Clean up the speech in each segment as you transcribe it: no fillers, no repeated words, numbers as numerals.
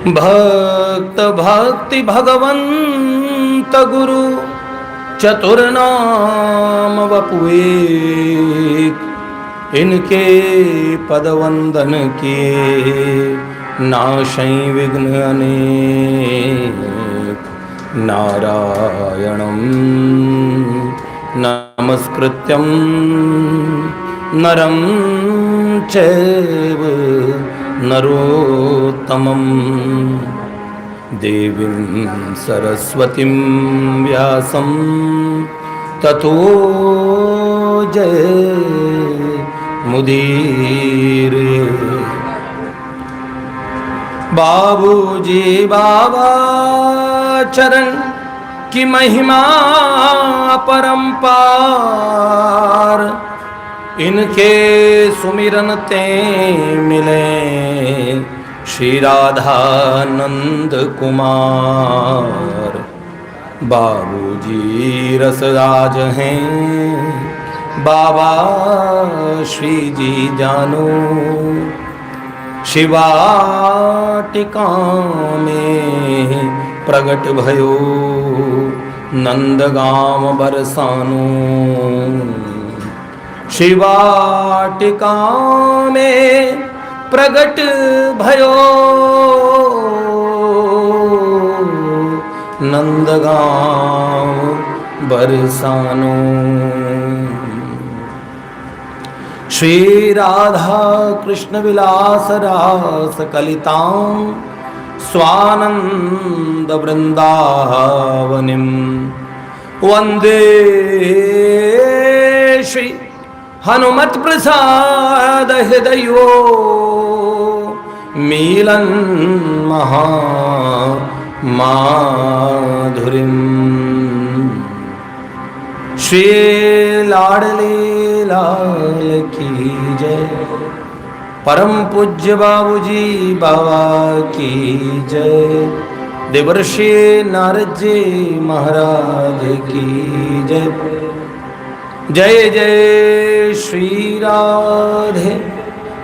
भक्त भक्ति भगवंत गुरु चतुर्नाम वपुएक, इनके पदवंदन किए नाशै विघ्न अनेक। नारायणं नमस्कृत्यं नरं चैव नरोत्तमं, देवीं सरस्वतीं व्यासं ततो जयमुदीरये। बाबूजी बाबा चरण की महिमा परंपार, इनके सुमिरन ते मिले श्री राधानंद कुमार। बाबूजी रसराज हैं बाबा श्री जी जानो, शिवाटिका में प्रगट भयो नंदगाम बरसानो। शिवाटिका में प्रगट भयो नंदगाम बरसानो। श्री राधा कृष्ण विलास रास कलितां स्वानंद वृंदावनिं, वंदे श्री हनुमत प्रसाद हृदयो मीलन महा माधुरीं। श्री लाडले लाल की जय, परम पूज्य बाबूजी बाबा की जय, देवर्षि नारद जी महाराज की जय। जय जय श्री राधे,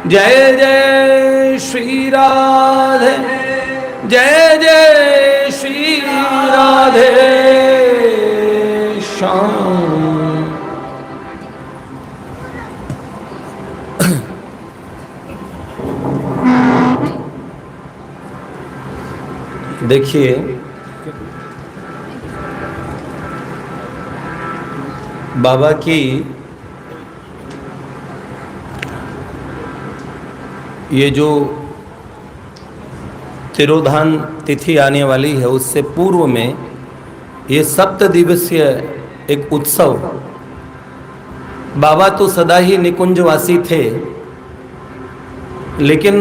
जय जय श्री राधे, जय जय श्री राधे श्याम। देखिए, बाबा की ये जो तिरोधान तिथि आने वाली है, उससे पूर्व में ये 7 दिवसीय एक उत्सव। बाबा तो सदा ही निकुंजवासी थे, लेकिन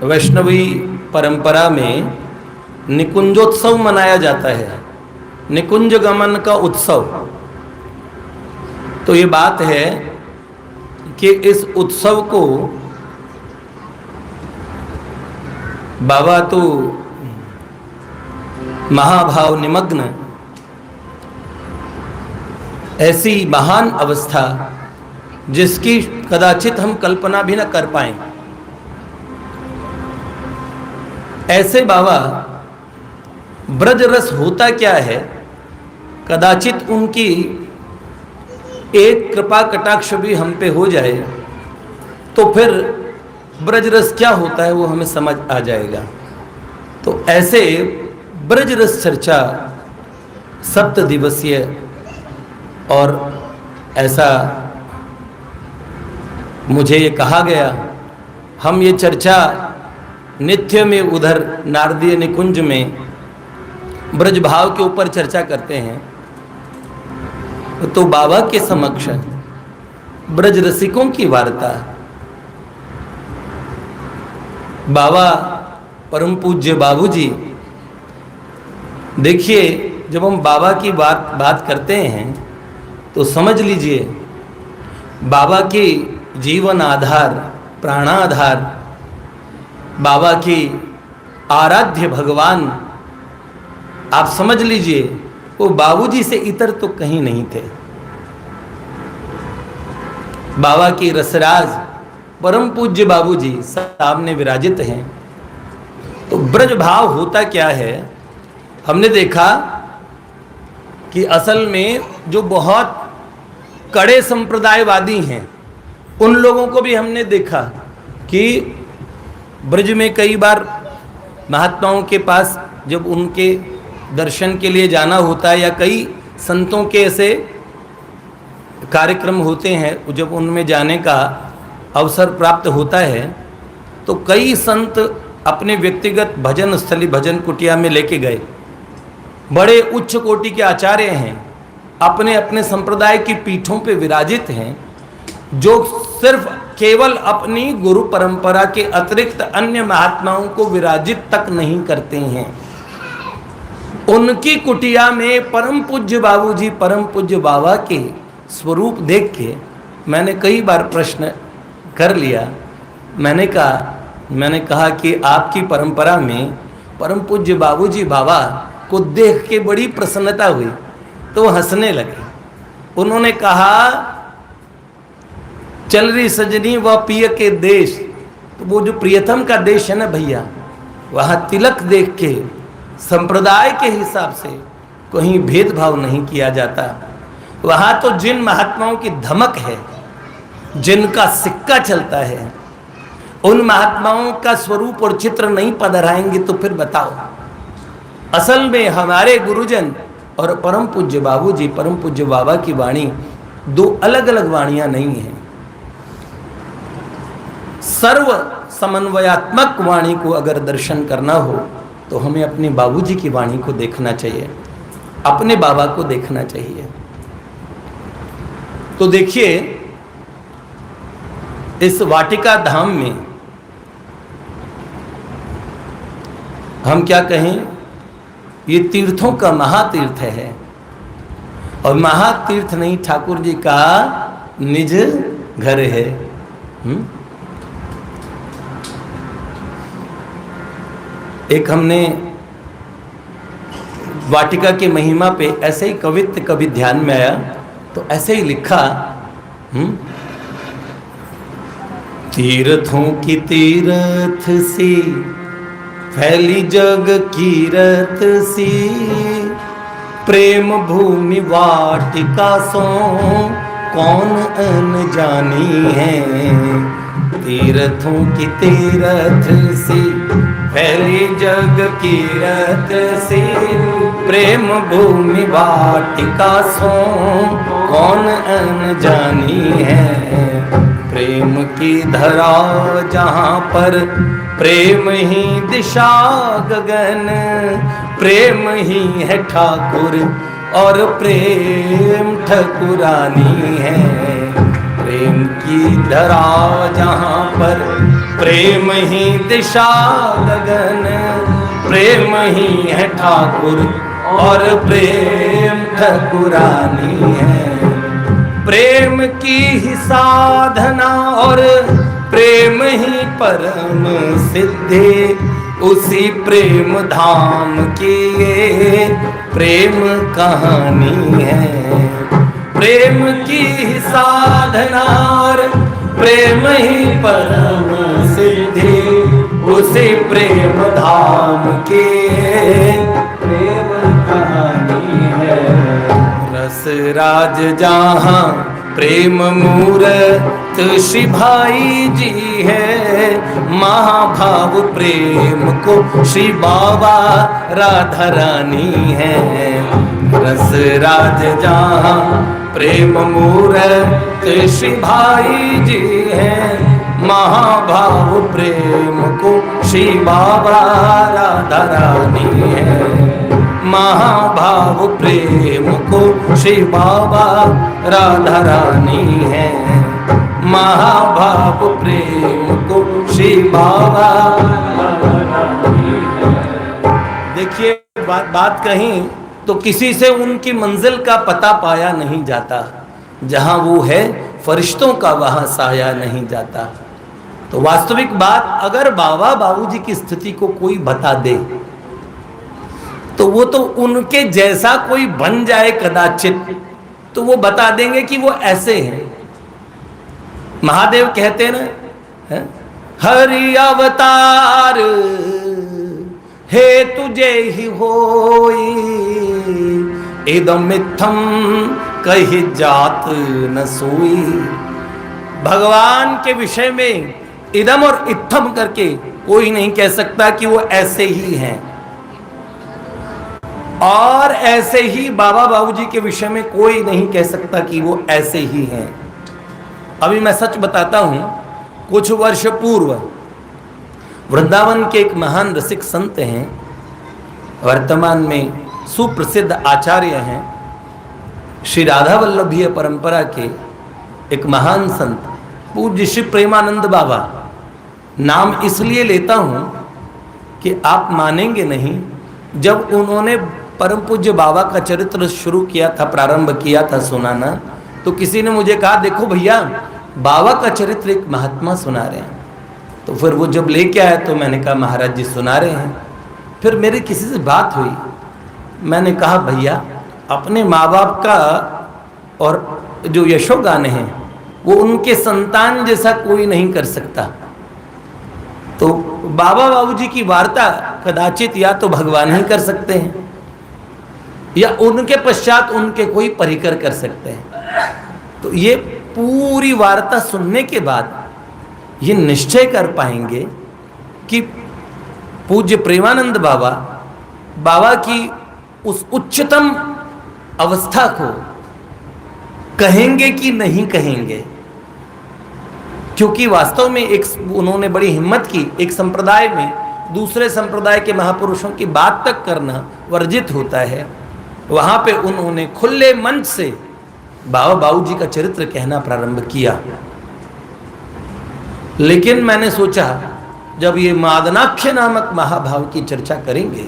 वैष्णवी परंपरा में निकुंजोत्सव मनाया जाता है, निकुंज गमन का उत्सव। तो ये बात है कि इस उत्सव को बाबा तो महाभाव निमग्न, ऐसी महान अवस्था जिसकी कदाचित हम कल्पना भी न कर पाएं, ऐसे बाबा ब्रज रस होता क्या है, कदाचित उनकी एक कृपा कटाक्ष भी हम पे हो जाए तो फिर ब्रज रस क्या होता है वो हमें समझ आ जाएगा। तो ऐसे ब्रज रस चर्चा 7 दिवसीय, और ऐसा मुझे ये कहा गया, हम ये चर्चा नित्य में उधर नारदीय निकुंज में ब्रज भाव के ऊपर चर्चा करते हैं, तो बाबा के समक्ष ब्रज रसिकों की वार्ता। बाबा परम पूज्य बाबूजी, देखिए जब हम बाबा की बात करते हैं तो समझ लीजिए बाबा की जीवन आधार, प्राणाधार, बाबा की आराध्य भगवान, आप समझ लीजिए वो बाबूजी से इतर तो कहीं नहीं थे। बाबा की रसराज परम पूज्य बाबूजी सामने विराजित हैं। तो ब्रज भाव होता क्या है, हमने देखा कि असल में जो बहुत कड़े संप्रदायवादी हैं उन लोगों को भी हमने देखा कि ब्रज में कई बार महात्माओं के पास जब उनके दर्शन के लिए जाना होता है या कई संतों के ऐसे कार्यक्रम होते हैं जब उनमें जाने का अवसर प्राप्त होता है तो कई संत अपने व्यक्तिगत भजन स्थली भजन कुटिया में लेके गए। बड़े उच्च कोटि के आचार्य हैं, अपने अपने संप्रदाय की पीठों पे विराजित हैं, जो सिर्फ केवल अपनी गुरु परंपरा के अतिरिक्त अन्य महात्माओं को विराजित तक नहीं करते हैं। उनकी कुटिया में परम पूज्य बाबूजी परम पूज्य बाबा के स्वरूप देख के मैंने कई बार प्रश्न कर लिया। मैंने कहा कि आपकी परंपरा में परम पूज्य बाबूजी बाबा को देख के बड़ी प्रसन्नता हुई, तो हंसने लगे। उन्होंने कहा, चल रही सजनी व पिय के देश, तो वो जो प्रियतम का देश है ना भैया, वहाँ तिलक देख के संप्रदाय के हिसाब से कहीं भेदभाव नहीं किया जाता। वहाँ तो जिन महात्माओं की धमक है, जिनका सिक्का चलता है, उन महात्माओं का स्वरूप और चित्र नहीं पधराएंगे तो फिर बताओ। असल में हमारे गुरुजन और परम पूज्य बाबूजी परम पूज्य बाबा की वाणी दो अलग अलग वाणियां नहीं हैं। सर्व समन्वयात्मक वाणी को अगर दर्शन करना हो तो हमें अपने बाबूजी की वाणी को देखना चाहिए, अपने बाबा को देखना चाहिए। तो देखिए, इस वाटिका धाम में हम क्या कहें, ये तीर्थों का महातीर्थ है, और महातीर्थ नहीं, ठाकुर जी का निज घर है। एक हमने वाटिका की महिमा पे ऐसे ही कवित्व कभी ध्यान में आया तो ऐसे ही लिखा, तीर्थों की तीर्थ सी फैली जग कीरत सी, प्रेम भूमि वाटिका सो कौन अनजानी है। तीर्थों की तीर्थ सी फैली जग कीरत सी, प्रेम भूमि वाटिका सो कौन अनजानी है। प्रेम की धरा जहाँ पर प्रेम ही दिशा गगन, प्रेम ही है ठाकुर और प्रेम ठकुरानी है। प्रेम की धरा जहाँ पर प्रेम ही दिशा गगन, प्रेम ही है ठाकुर और प्रेम ठकुरानी है। प्रेम की ही साधना और प्रेम ही परम सिद्धि, उसी प्रेम धाम की ये प्रेम कहानी है। प्रेम की ही साधना और प्रेम ही परम सिद्धि, उसी प्रेम धाम की प्रेम कहानी है। रस राज जहाँ प्रेम मूरत श्री भाई जी है, महाभाव प्रेम को श्री बाबा राधा रानी है। रस राज जहाँ प्रेम मूरत श्री भाई जी है, महाभाव प्रेम को श्री बाबा राधा रानी है। महाभाव प्रेम को श्री बाबा राधा रानी है। महाभाव प्रेम को श्री बाबा राधा रानी है। देखिए, बात कहीं तो किसी से उनकी मंजिल का पता पाया नहीं जाता, जहां वो है फरिश्तों का वहां साया नहीं जाता। तो वास्तविक बात, अगर बाबा बाबूजी की स्थिति को कोई बता दे तो वो तो उनके जैसा कोई बन जाए कदाचित, तो वो बता देंगे कि वो ऐसे हैं। महादेव कहते हैं ना, हरि अवतार हे तुझे ही होई, इदम इत्थम कही जात न सोई। भगवान के विषय में इदम और इत्थम करके कोई नहीं कह सकता कि वो ऐसे ही हैं, और ऐसे ही बाबा बाबूजी के विषय में कोई नहीं कह सकता कि वो ऐसे ही हैं। अभी मैं सच बताता हूं, कुछ वर्ष पूर्व वृंदावन के एक महान रसिक संत हैं, वर्तमान में सुप्रसिद्ध आचार्य हैं, श्री राधा वल्लभीय परंपरा के एक महान संत पूज्य श्री प्रेमानंद बाबा। नाम इसलिए लेता हूं कि आप मानेंगे नहीं, जब उन्होंने परम पूज्य बाबा का चरित्र शुरू किया था, प्रारंभ किया था सुनाना, तो किसी ने मुझे कहा देखो भैया बाबा का चरित्र एक महात्मा सुना रहे हैं। तो फिर वो जब लेके आया तो मैंने कहा महाराज जी सुना रहे हैं। फिर मेरी किसी से बात हुई, मैंने कहा भैया अपने माँ बाप का और जो यशोगान हैं वो उनके संतान जैसा कोई नहीं कर सकता। तो बाबा बाबूजी की वार्ता कदाचित या तो भगवान ही कर सकते हैं या उनके पश्चात उनके कोई परिकर कर सकते हैं। तो ये पूरी वार्ता सुनने के बाद ये निश्चय कर पाएंगे कि पूज्य प्रेमानंद बाबा बाबा की उस उच्चतम अवस्था को कहेंगे कि नहीं कहेंगे। क्योंकि वास्तव में एक उन्होंने बड़ी हिम्मत की, एक संप्रदाय में दूसरे संप्रदाय के महापुरुषों की बात तक करना वर्जित होता है, वहां पे उन्होंने खुले मंच से बाबा बाबूजी का चरित्र कहना प्रारंभ किया। लेकिन मैंने सोचा जब ये मादनाख्य नामक महाभाव की चर्चा करेंगे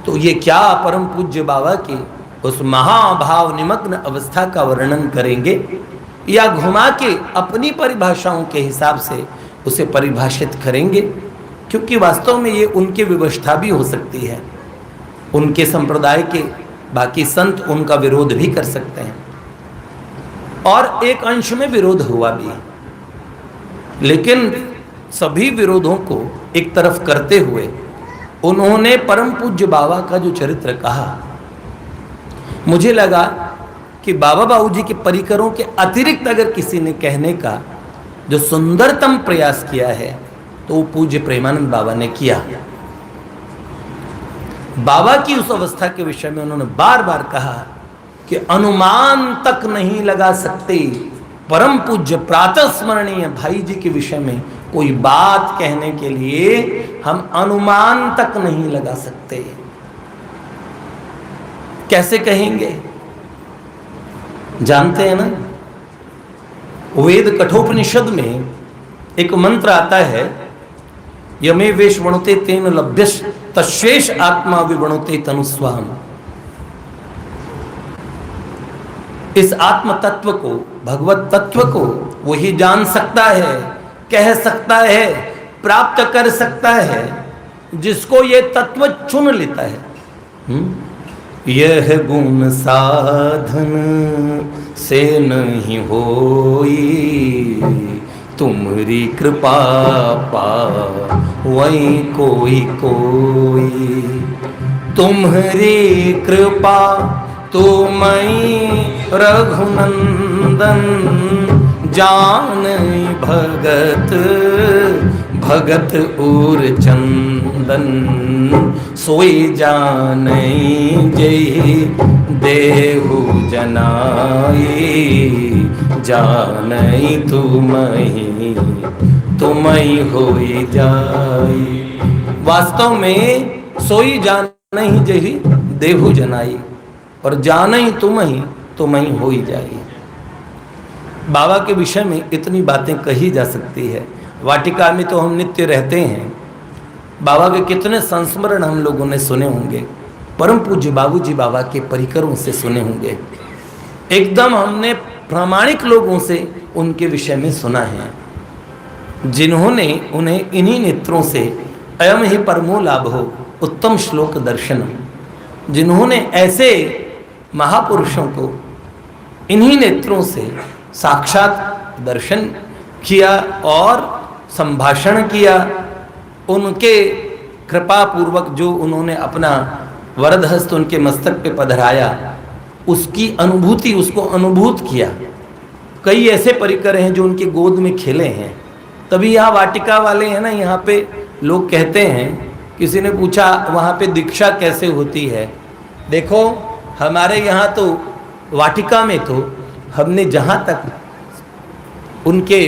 तो ये क्या परम पूज्य बाबा की उस महाभाव निमग्न अवस्था का वर्णन करेंगे या घुमा के अपनी परिभाषाओं के हिसाब से उसे परिभाषित करेंगे। क्योंकि वास्तव में ये उनकी विवशता भी हो सकती है, उनके संप्रदाय के बाकी संत उनका विरोध भी कर सकते हैं और एक अंश में विरोध हुआ भी। लेकिन सभी विरोधों को एक तरफ करते हुए उन्होंने परम पूज्य बाबा का जो चरित्र कहा, मुझे लगा कि बाबा बाबूजी के परिकरों के अतिरिक्त अगर किसी ने कहने का जो सुंदरतम प्रयास किया है तो वो पूज्य प्रेमानंद बाबा ने किया। बाबा की उस अवस्था के विषय में उन्होंने बार बार कहा कि अनुमान तक नहीं लगा सकते। परम पूज्य प्रातः स्मरणीय भाई जी के विषय में कोई बात कहने के लिए हम अनुमान तक नहीं लगा सकते। कैसे कहेंगे? जानते हैं ना, वेद कठोपनिषद में एक मंत्र आता है, यमे वेश वणुते तेन लभ्यश तशेष आत्मा विवणुते तनुस्वाम। इस आत्म तत्व को, भगवत तत्व को वही जान सकता है, कह सकता है, प्राप्त कर सकता है जिसको ये तत्व चुन लेता है। यह गुण साधन से नहीं होई, तुम्हारी कृपा पावई कोई कोई। तुम्हारी कृपा तुमई रघुनंदन, जान भगत भगत और चंदन। सोई जान जय देहु जनाई, जान तुमहि तुमहि होई जाई। वास्तव में सोई जान जय देहु जनाई और जान ही तुमहि होई जाई। बाबा के विषय में इतनी बातें कही जा सकती है। वाटिका में तो हम नित्य रहते हैं, बाबा के कितने संस्मरण हम लोगों ने सुने होंगे, परम पूज्य बाबूजी बाबा के परिकरों से सुने होंगे। एकदम हमने प्रामाणिक लोगों से उनके विषय में सुना है, जिन्होंने उन्हें इन्हीं नेत्रों से अयम ही परमो लाभो उत्तम श्लोक दर्शन, जिन्होंने ऐसे महापुरुषों को इन्हीं नेत्रों से साक्षात दर्शन किया और संभाषण किया, उनके कृपा पूर्वक जो उन्होंने अपना वरद हस्त उनके मस्तक पे पधराया, उसकी अनुभूति, उसको अनुभूत किया। कई ऐसे परिकर हैं जो उनके गोद में खेले हैं। तभी यहाँ वाटिका वाले हैं ना, यहाँ पे लोग कहते हैं, किसी ने पूछा वहाँ पे दीक्षा कैसे होती है। देखो हमारे यहाँ तो वाटिका में तो हमने जहाँ तक उनके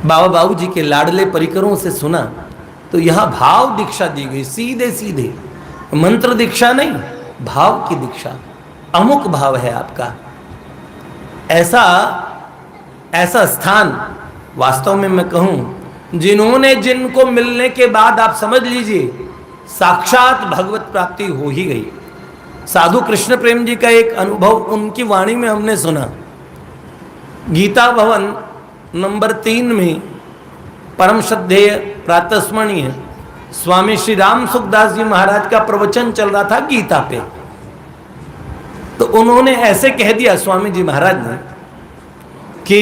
बाबा बाबू जी के लाडले परिकरों से सुना, तो यहाँ भाव दीक्षा दी गई, सीधे सीधे, मंत्र दीक्षा नहीं, भाव की दीक्षा। अमुक भाव है आपका। ऐसा स्थान वास्तव में मैं कहूं, जिन्होंने, जिनको मिलने के बाद आप समझ लीजिए साक्षात भगवत प्राप्ति हो ही गई। साधु कृष्ण प्रेम जी का एक अनुभव उनकी वाणी में हमने सुना। गीता भवन नंबर 3 में परम श्रद्धेय प्रातस्मरणीय स्वामी श्री राम सुखदास जी महाराज का प्रवचन चल रहा था गीता पे। तो उन्होंने ऐसे कह दिया स्वामी जी महाराज ने कि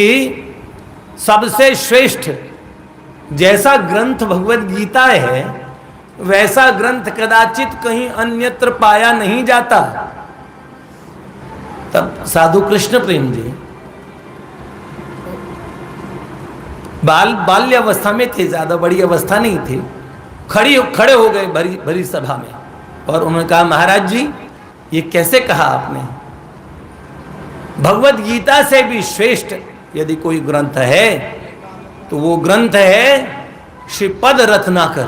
सबसे श्रेष्ठ जैसा ग्रंथ भगवत गीता है, वैसा ग्रंथ कदाचित कहीं अन्यत्र पाया नहीं जाता। तब साधु कृष्ण प्रेम जी बाल्य अवस्था में थे, ज्यादा बड़ी अवस्था नहीं थी। खड़े हो गए भरी सभा में और उन्होंने कहा, महाराज जी ये कैसे कहा आपने? भगवत गीता से भी श्रेष्ठ यदि कोई ग्रंथ है तो वो ग्रंथ है श्री पद रत्नाकर,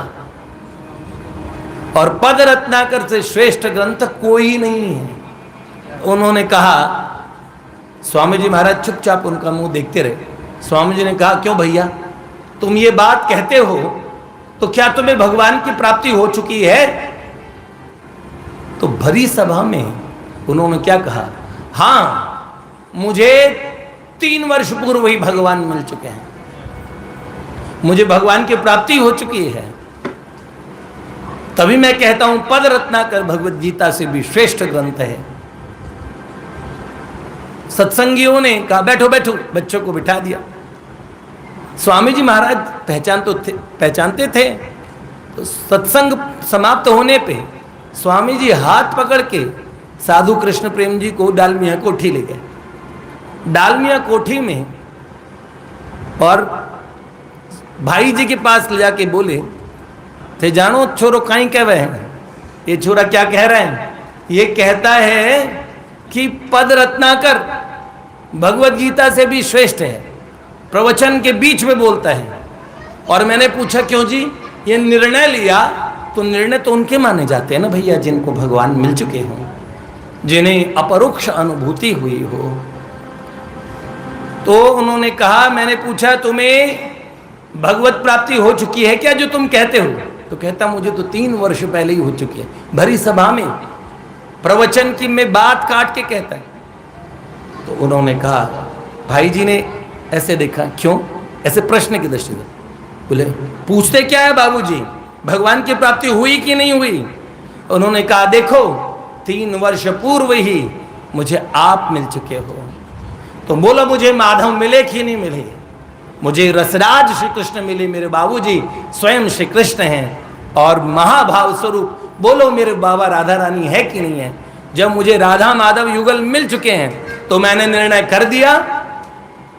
और पद रत्नाकर से श्रेष्ठ ग्रंथ कोई नहीं है। उन्होंने कहा, स्वामी जी महाराज चुपचाप उनका मुंह देखते रहे। स्वामी जी ने कहा, क्यों भैया तुम ये बात कहते हो तो क्या तुम्हें भगवान की प्राप्ति हो चुकी है? तो भरी सभा में उन्होंने क्या कहा, हाँ मुझे 3 वर्ष पूर्व ही भगवान मिल चुके हैं, मुझे भगवान की प्राप्ति हो चुकी है। तभी मैं कहता हूं पद रत्नाकर भगवत गीता से भी श्रेष्ठ ग्रंथ है। सत्संगियों ने कहा, बैठो बैठो, बच्चों को बिठा दिया। स्वामी जी महाराज पहचानते थे। तो सत्संग समाप्त होने पे स्वामी जी हाथ पकड़ के साधु कृष्ण प्रेम जी को डालमिया कोठी ले गए। डालमिया कोठी में और भाई जी के पास ले जाके बोले थे, जानो छोरो कहीं कह रहे हैं, ये छोरा क्या कह रहे हैं? ये कहता है कि पद रत्नाकर भगवत गीता से भी श्रेष्ठ है, प्रवचन के बीच में बोलता है। और मैंने पूछा, क्यों जी? ये निर्णय लिया तो निर्णय तो उनके माने जाते हैं ना भैया, जिनको भगवान मिल चुके हों, जिन्हें अपरोक्ष अनुभूति हुई हो। तो उन्होंने कहा, मैंने पूछा तुम्हें भगवत प्राप्ति हो चुकी है क्या जो तुम कहते हो? तो कहता, मुझे तो 3 वर्ष पहले ही हो चुकी है। भरी सभा में प्रवचन की में बात काट के कहता है। तो उन्होंने कहा, भाई जी ने ऐसे देखा, क्यों? ऐसे प्रश्न की दृष्टि से बोले, पूछते क्या है बाबूजी, भगवान की प्राप्ति हुई कि नहीं हुई? उन्होंने कहा, देखो 3 वर्ष पूर्व ही मुझे आप मिल चुके हो। तो बोलो, मुझे माधव मिले कि नहीं मिले? मुझे रसराज श्री कृष्ण मिले, मेरे बाबूजी स्वयं श्री कृष्ण हैं और महाभाव स्वरूप। बोलो मेरे बाबा राधा रानी है कि नहीं है? जब मुझे राधा माधव युगल मिल चुके हैं तो मैंने निर्णय कर दिया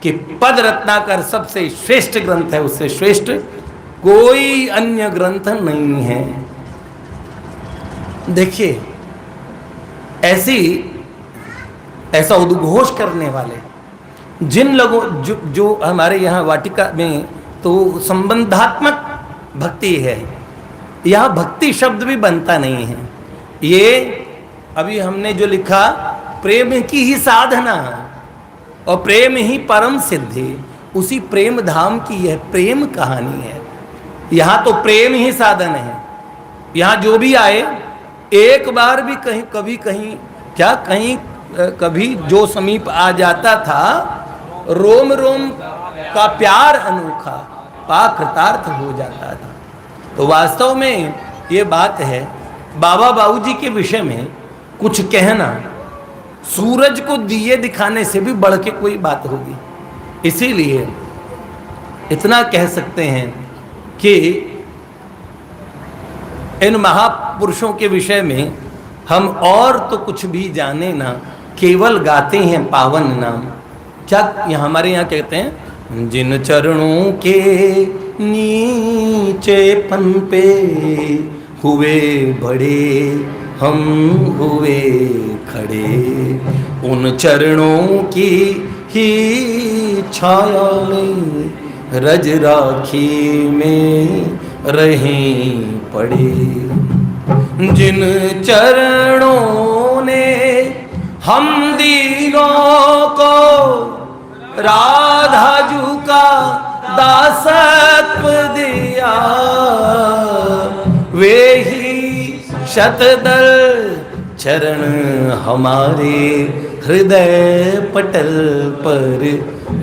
कि पद रत्नाकर सबसे श्रेष्ठ ग्रंथ है, उससे श्रेष्ठ कोई अन्य ग्रंथ नहीं है। देखिए ऐसा उद्घोष करने वाले जिन लोगों जो हमारे यहाँ वाटिका में तो संबंधात्मक भक्ति है, यहाँ भक्ति शब्द भी बनता नहीं है। ये अभी हमने जो लिखा, प्रेम की ही साधना और प्रेम ही परम सिद्धि, उसी प्रेम धाम की यह प्रेम कहानी है। यहाँ तो प्रेम ही साधन है। यहाँ जो भी आए, एक बार भी कभी जो समीप आ जाता था, रोम रोम का प्यार अनोखा पाकृतार्थ हो जाता था। तो वास्तव में ये बात है, बाबा बाबूजी के विषय में कुछ कहना सूरज को दिए दिखाने से भी बढ़ के कोई बात होगी। इसीलिए इतना कह सकते हैं कि इन महापुरुषों के विषय में हम और तो कुछ भी जाने ना, केवल गाते हैं पावन नाम। क्या यहाँ हमारे यहाँ कहते हैं, जिन चरणों के नीचे पनपे हुए बड़े हम हुए खड़े, उन चरणों की ही छाया में रज राखी में रहें पड़े। जिन चरणों ने हम दीनों को राधा जू का दासत्व दिया, वे ही शतदल चरण हमारे हृदय पटल पर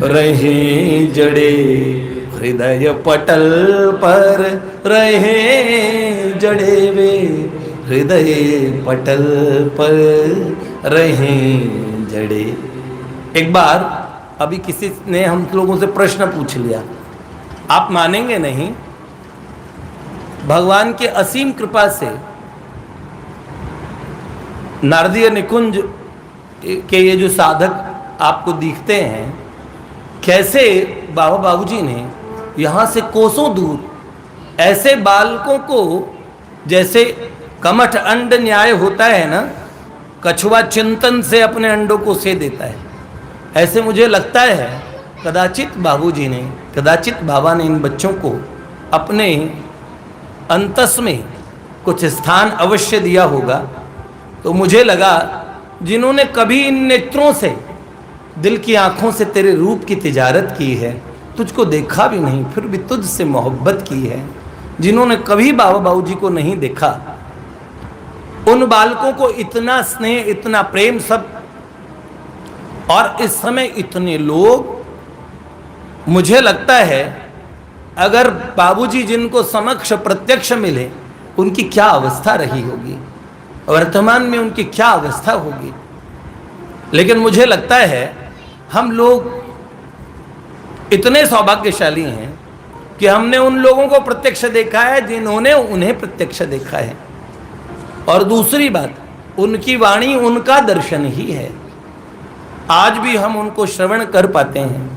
रहे जड़े, हृदय पटल पर रहे जड़े वे, हृदय पटल पर रहे जड़े। एक बार अभी किसी ने हम लोगों से प्रश्न पूछ लिया, आप मानेंगे नहीं, भगवान के असीम कृपा से नारदीय निकुंज के ये जो साधक आपको दिखते हैं, कैसे बाबा बाबूजी ने यहाँ से कोसों दूर ऐसे बालकों को, जैसे कमठ अंड न्याय होता है ना, कछुआ चिंतन से अपने अंडों को से देता है, ऐसे मुझे लगता है कदाचित बाबूजी ने, कदाचित बाबा ने इन बच्चों को अपने अंतस में कुछ स्थान अवश्य दिया होगा। तो मुझे लगा, जिन्होंने कभी इन नेत्रों से, दिल की आंखों से तेरे रूप की तिजारत की है, तुझको देखा भी नहीं फिर भी तुझसे मोहब्बत की है, जिन्होंने कभी बाबा बाबूजी को नहीं देखा, उन बालकों को इतना स्नेह, इतना प्रेम सब, और इस समय इतने लोग, मुझे लगता है अगर बाबूजी जिनको समक्ष प्रत्यक्ष मिले, उनकी क्या अवस्था रही होगी, वर्तमान में उनकी क्या अवस्था होगी। लेकिन मुझे लगता है हम लोग इतने सौभाग्यशाली हैं कि हमने उन लोगों को प्रत्यक्ष देखा है जिन्होंने उन्हें प्रत्यक्ष देखा है। और दूसरी बात, उनकी वाणी उनका दर्शन ही है, आज भी हम उनको श्रवण कर पाते हैं।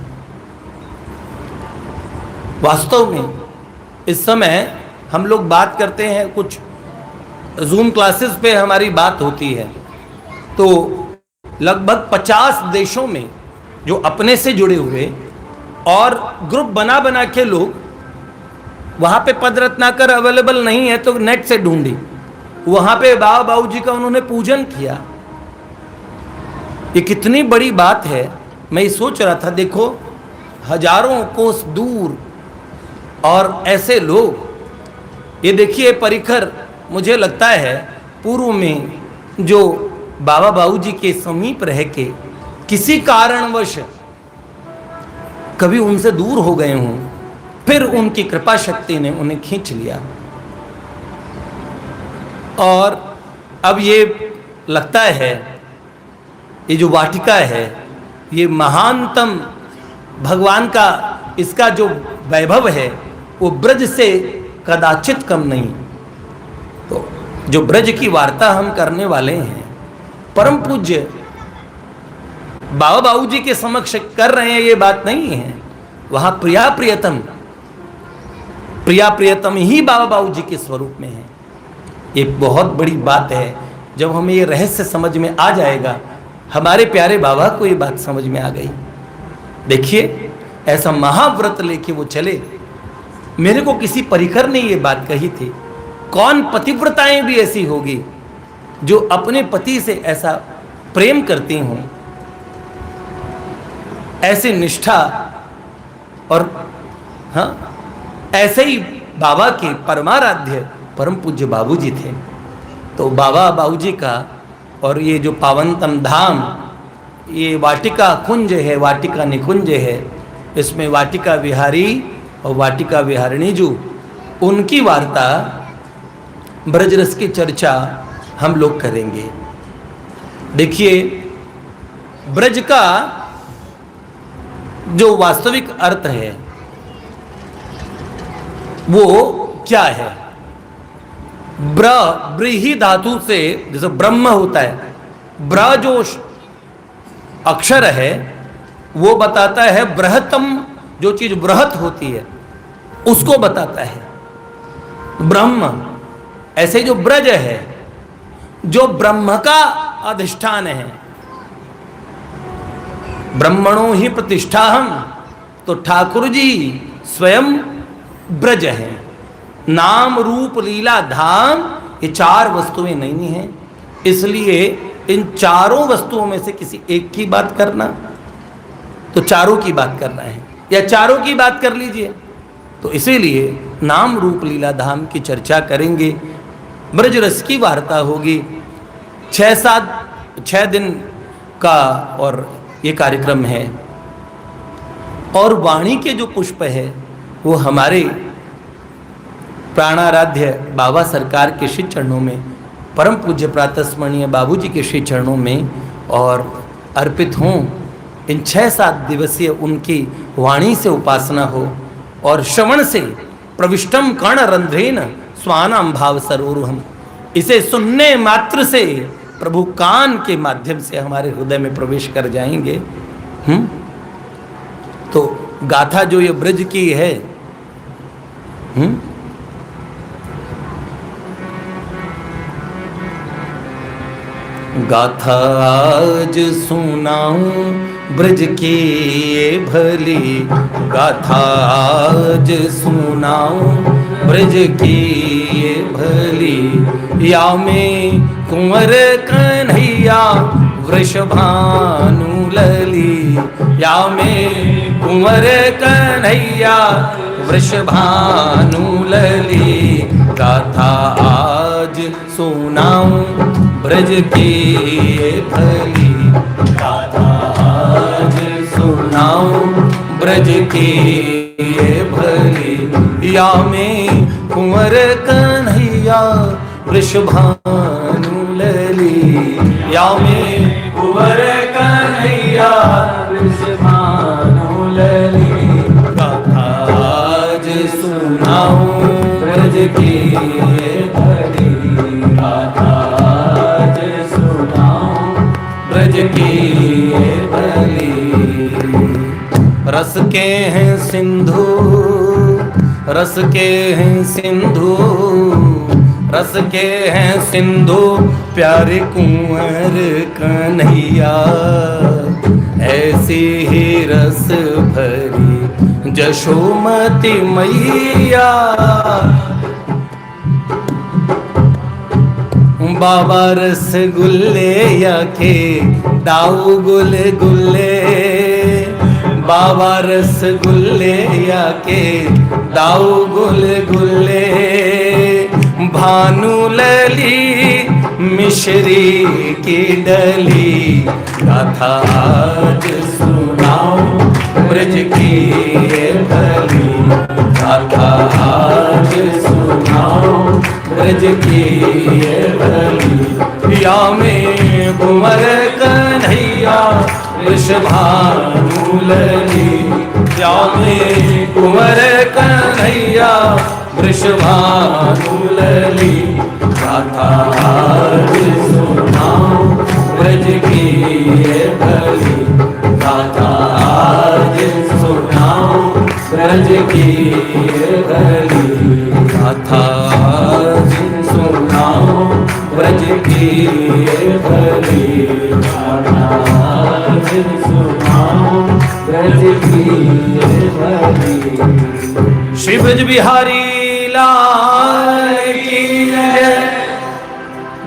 वास्तव में इस समय हम लोग बात करते हैं, कुछ जूम क्लासेस पे हमारी बात होती है, तो लगभग 50 देशों में जो अपने से जुड़े हुए और ग्रुप बना बना के लोग, वहाँ पे पद रत्नाकर अवेलेबल नहीं है तो नेट से ढूंढी, वहाँ पे बाबा बाबूजी का उन्होंने पूजन किया। ये कितनी बड़ी बात है। मैं ये सोच रहा था, देखो हजारों कोस दूर और ऐसे लोग, ये देखिए परिखर, मुझे लगता है पूर्व में जो बाबा बाबूजी के समीप रह के किसी कारणवश कभी उनसे दूर हो गए हों, फिर उनकी कृपा शक्ति ने उन्हें खींच लिया। और अब ये लगता है ये जो वाटिका है, ये महानतम भगवान का, इसका जो वैभव है वो ब्रज से कदाचित कम नहीं। तो जो ब्रज की वार्ता हम करने वाले हैं, परम पूज्य बाबा बाबूजी के समक्ष कर रहे हैं, ये बात नहीं है। वहां प्रिया प्रियतम ही बाबा बाबूजी के स्वरूप में है। ये बहुत बड़ी बात है। जब हमें ये रहस्य समझ में आ जाएगा, हमारे प्यारे बाबा को ये बात समझ में आ गई। देखिए ऐसा महाव्रत लेके वो चले। मेरे को किसी परिकर ने ये बात कही थी, कौन पतिव्रताएं भी ऐसी होगी जो अपने पति से ऐसा प्रेम करती हों, ऐसे निष्ठा। और हाँ, ऐसे ही बाबा के परमाराध्य परम पूज्य बाबूजी थे। तो बाबा बाबूजी का और ये जो पावनतम धाम, ये वाटिका कुंज है, वाटिका निकुंज है। इसमें वाटिका विहारी और वाटिका विहारिणी जो, उनकी वार्ता, ब्रजरस की चर्चा हम लोग करेंगे। देखिए ब्रज का जो वास्तविक अर्थ है वो क्या है। ब्रीही धातु से, जैसे ब्रह्म होता है, ब्र जो अक्षर है वो बताता है बृहत्तम, जो चीज बृहत होती है उसको बताता है ब्रह्म। ऐसे जो ब्रज है जो ब्रह्म का अधिष्ठान है, ब्रह्मणो ही प्रतिष्ठा हम, तो ठाकुर जी स्वयं ब्रज है। नाम रूप लीला धाम ये चार वस्तुएं नहीं हैं, इसलिए इन चारों वस्तुओं में से किसी एक की बात करना, तो चारों की बात करना है या चारों की बात कर लीजिए। तो इसीलिए नाम रूप लीला धाम की चर्चा करेंगे, ब्रज रस की वार्ता होगी। 6 दिन का और ये कार्यक्रम है। और वाणी के जो पुष्प है वो हमारे प्राणाराध्य बाबा सरकार के श्री चरणों में, परम पूज्य प्रातस्मरणीय बाबूजी के श्री चरणों में और अर्पित हों। इन 6-7 दिवसीय उनकी वाणी से उपासना हो और श्रवण से प्रविष्टम कर्ण रंध्रेन स्वानाम भाव सरोरुहम, इसे सुनने मात्र से प्रभु कान के माध्यम से हमारे हृदय में प्रवेश कर जाएंगे। तो गाथा जो ये ब्रज की है, गाथा आज सुनाऊं ब्रज की ये भली, गाथा आज सुनाऊं ब्रज की ये भली। या में कुंवर कन्हैया वृषभानु लली, या में कुंवर कन्हैया वृषभानु लली। गाथा आज सुनाऊं ब्रज की ये भली, गाथा आज सुनाऊं ब्रज की ये भली। या में कुंवर कन्हैया वृषभानु लली, या में कुंवर कन्हैया वृषभानु लली। गाथा आज सुनाऊं ब्रज की ये भली, गाथा आज सुनाऊं ब्रज की ये भली। रस के हैं सिंधु, रस के हैं सिंधु, रस के हैं सिंधु प्यारे कुंवर कन्हैया। ऐसी ही रस भरी जशोमती मैया। बाबा रसगुल्ले या के दाऊ गुले गुल्ले, बाबा रसगुल्ले या के दाऊ गुले गुल्ले। भानु लली मिश्री की डली, गाथा आज सुनाऊं ब्रज की ये भली, गाथा आज सुनाऊं ब्रज की ये भली। या में कुंवर कन्हैया वृषभानु लली, या में कुंवर कन्हैया वृषभानु लली। गाथा आज सुनाऊं ब्रज की ये भली, गाथा आज सुनाऊं ब्रज की ये भली। गाथा आज सुनाऊं ब्रज की ये भली, गाथा आज सुनाऊं ब्रज की ये भली। श्री ब्रज बिहारी लाल की जय।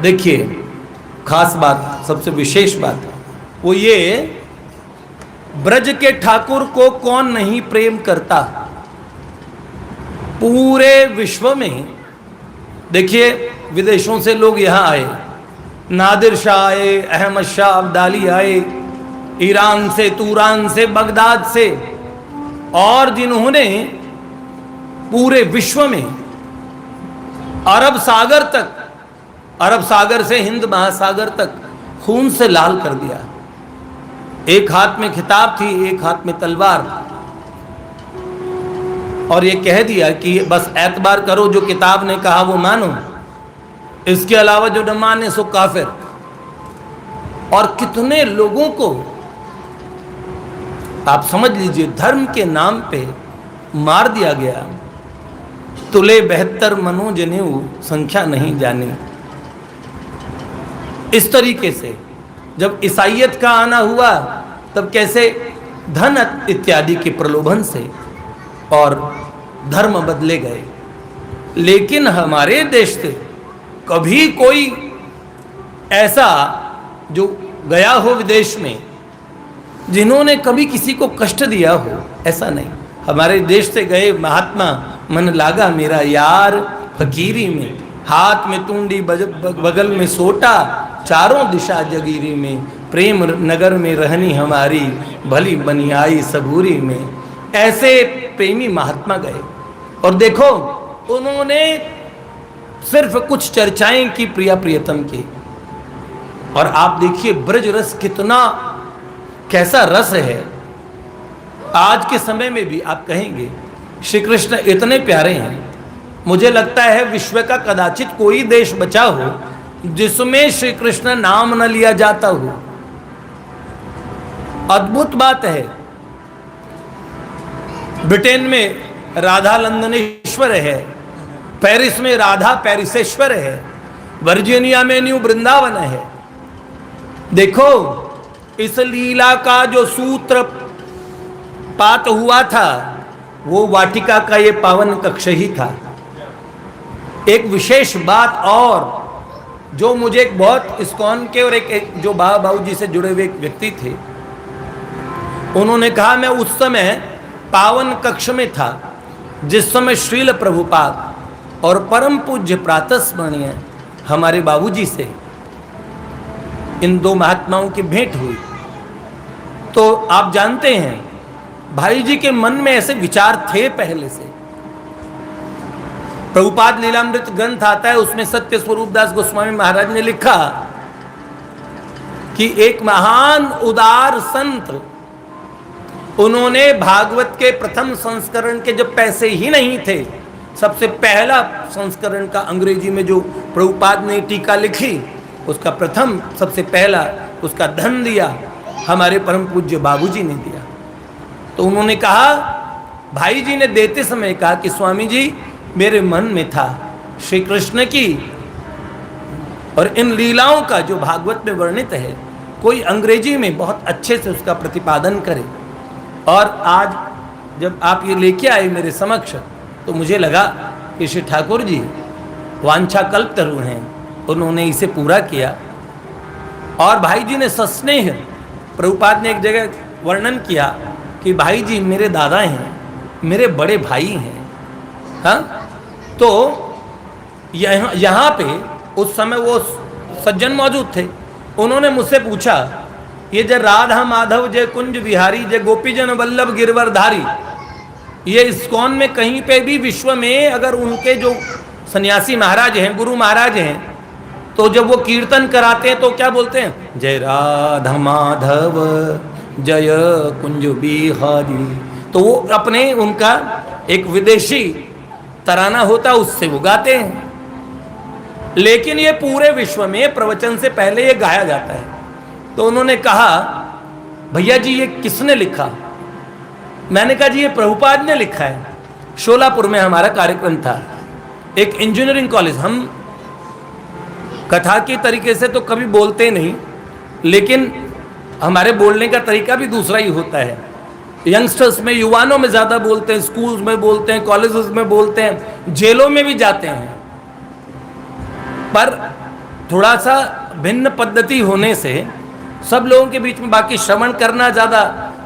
देखिए खास बात, सबसे विशेष बात वो ये, ब्रज के ठाकुर को कौन नहीं प्रेम करता पूरे विश्व में। देखिए विदेशों से लोग यहाँ आए, नादिर शाह आए, अहमद शाह अब्दाली आए, ईरान से, तुरान से, बगदाद से, और जिन्होंने पूरे विश्व में अरब सागर तक, अरब सागर से हिंद महासागर तक खून से लाल कर दिया। एक हाथ में खिताब थी, एक हाथ में तलवार, और ये कह दिया कि बस एतबार करो, जो किताब ने कहा वो मानो, इसके अलावा जो न माने सो काफिर। और कितने लोगों को आप समझ लीजिए धर्म के नाम पे मार दिया गया। तुले 72 मनु जनेऊ संख्या नहीं जानी। इस तरीके से जब ईसाइयत का आना हुआ तब कैसे धन इत्यादि के प्रलोभन से और धर्म बदले गए। लेकिन हमारे देश से कभी कोई ऐसा जो गया हो विदेश में जिन्होंने कभी किसी को कष्ट दिया हो, ऐसा नहीं। हमारे देश से गए महात्मा मन लागा मेरा यार फकीरी में, हाथ में तुंडी बगल में सोटा, चारों दिशा जगीरी में, प्रेम नगर में रहनी हमारी, भली बनी आई सबूरी में। ऐसे प्रेमी महात्मा गए और देखो उन्होंने सिर्फ कुछ चर्चाएं की प्रिया प्रियतम की। और आप देखिए ब्रज रस कितना कैसा रस है। आज के समय में भी आप कहेंगे श्री कृष्ण इतने प्यारे हैं। मुझे लगता है विश्व का कदाचित कोई देश बचा हो जिसमें श्री कृष्ण नाम न लिया जाता हो। अद्भुत बात है। ब्रिटेन में राधा लंदनेश्वर है, पेरिस में राधा पेरिसेश्वर है, वर्जीनिया में न्यू वृंदावन है। देखो इस लीला का जो सूत्र पात हुआ था वो वाटिका का ये पावन कक्ष ही था। एक विशेष बात और जो मुझे एक बहुत इस्कॉन के और एक जो बाबा बाबू जी से जुड़े हुए एक व्यक्ति थे, उन्होंने कहा मैं उस समय पावन कक्ष में था जिस समय श्रील प्रभुपाद और परम पूज्य प्रातस्मरणीय हमारे बाबूजी से इन दो महात्माओं की भेंट हुई। तो आप जानते हैं भाई जी के मन में ऐसे विचार थे पहले से। प्रभुपाद लीलामृत ग्रंथ आता है, उसमें सत्य स्वरूप दास गोस्वामी महाराज ने लिखा कि एक महान उदार संत, उन्होंने भागवत के प्रथम संस्करण के जब पैसे ही नहीं थे, सबसे पहला संस्करण का अंग्रेजी में जो प्रभुपाद ने टीका लिखी उसका प्रथम सबसे पहला उसका धन दिया हमारे परम पूज्य बाबूजी ने दिया। तो उन्होंने कहा, भाई जी ने देते समय कहा कि स्वामी जी मेरे मन में था श्री कृष्ण की और इन लीलाओं का जो भागवत में वर्णित है कोई अंग्रेजी में बहुत अच्छे से उसका प्रतिपादन करे। और आज जब आप ये लेके आए मेरे समक्ष तो मुझे लगा कि श्री ठाकुर जी वांछा कल्पतरु हैं, उन्होंने इसे पूरा किया। और भाई जी ने सस्नेह, प्रभुपाद ने एक जगह वर्णन किया कि भाई जी मेरे दादा हैं, मेरे बड़े भाई हैं। हाँ, तो यहाँ पे उस समय वो सज्जन मौजूद थे। उन्होंने मुझसे पूछा, ये जय राधा माधव जय कुंज बिहारी जय गोपीजन वल्लभ गिरवरधारी, ये इस्कॉन में कहीं पे भी विश्व में अगर उनके जो सन्यासी महाराज हैं, गुरु महाराज हैं, तो जब वो कीर्तन कराते हैं तो क्या बोलते हैं, जय राधा माधव जय कुंज बिहारी। तो वो अपने उनका एक विदेशी तराना होता उससे वो गाते हैं। लेकिन ये पूरे विश्व में प्रवचन से पहले ये गाया जाता है। तो उन्होंने कहा, भैया जी ये किसने लिखा? मैंने कहा जी ये प्रभुपाद ने लिखा है। शोलापुर में हमारा कार्यक्रम था, एक इंजीनियरिंग कॉलेज। हम कथा के तरीके से तो कभी बोलते नहीं, लेकिन हमारे बोलने का तरीका भी दूसरा ही होता है। यंगस्टर्स में, युवानों में ज़्यादा बोलते हैं, स्कूल्स में बोलते हैं, कॉलेजेस में बोलते हैं, जेलों में भी जाते हैं। पर थोड़ा सा भिन्न पद्धति होने से सब लोगों के बीच में बाकी श्रवण करना ज़्यादा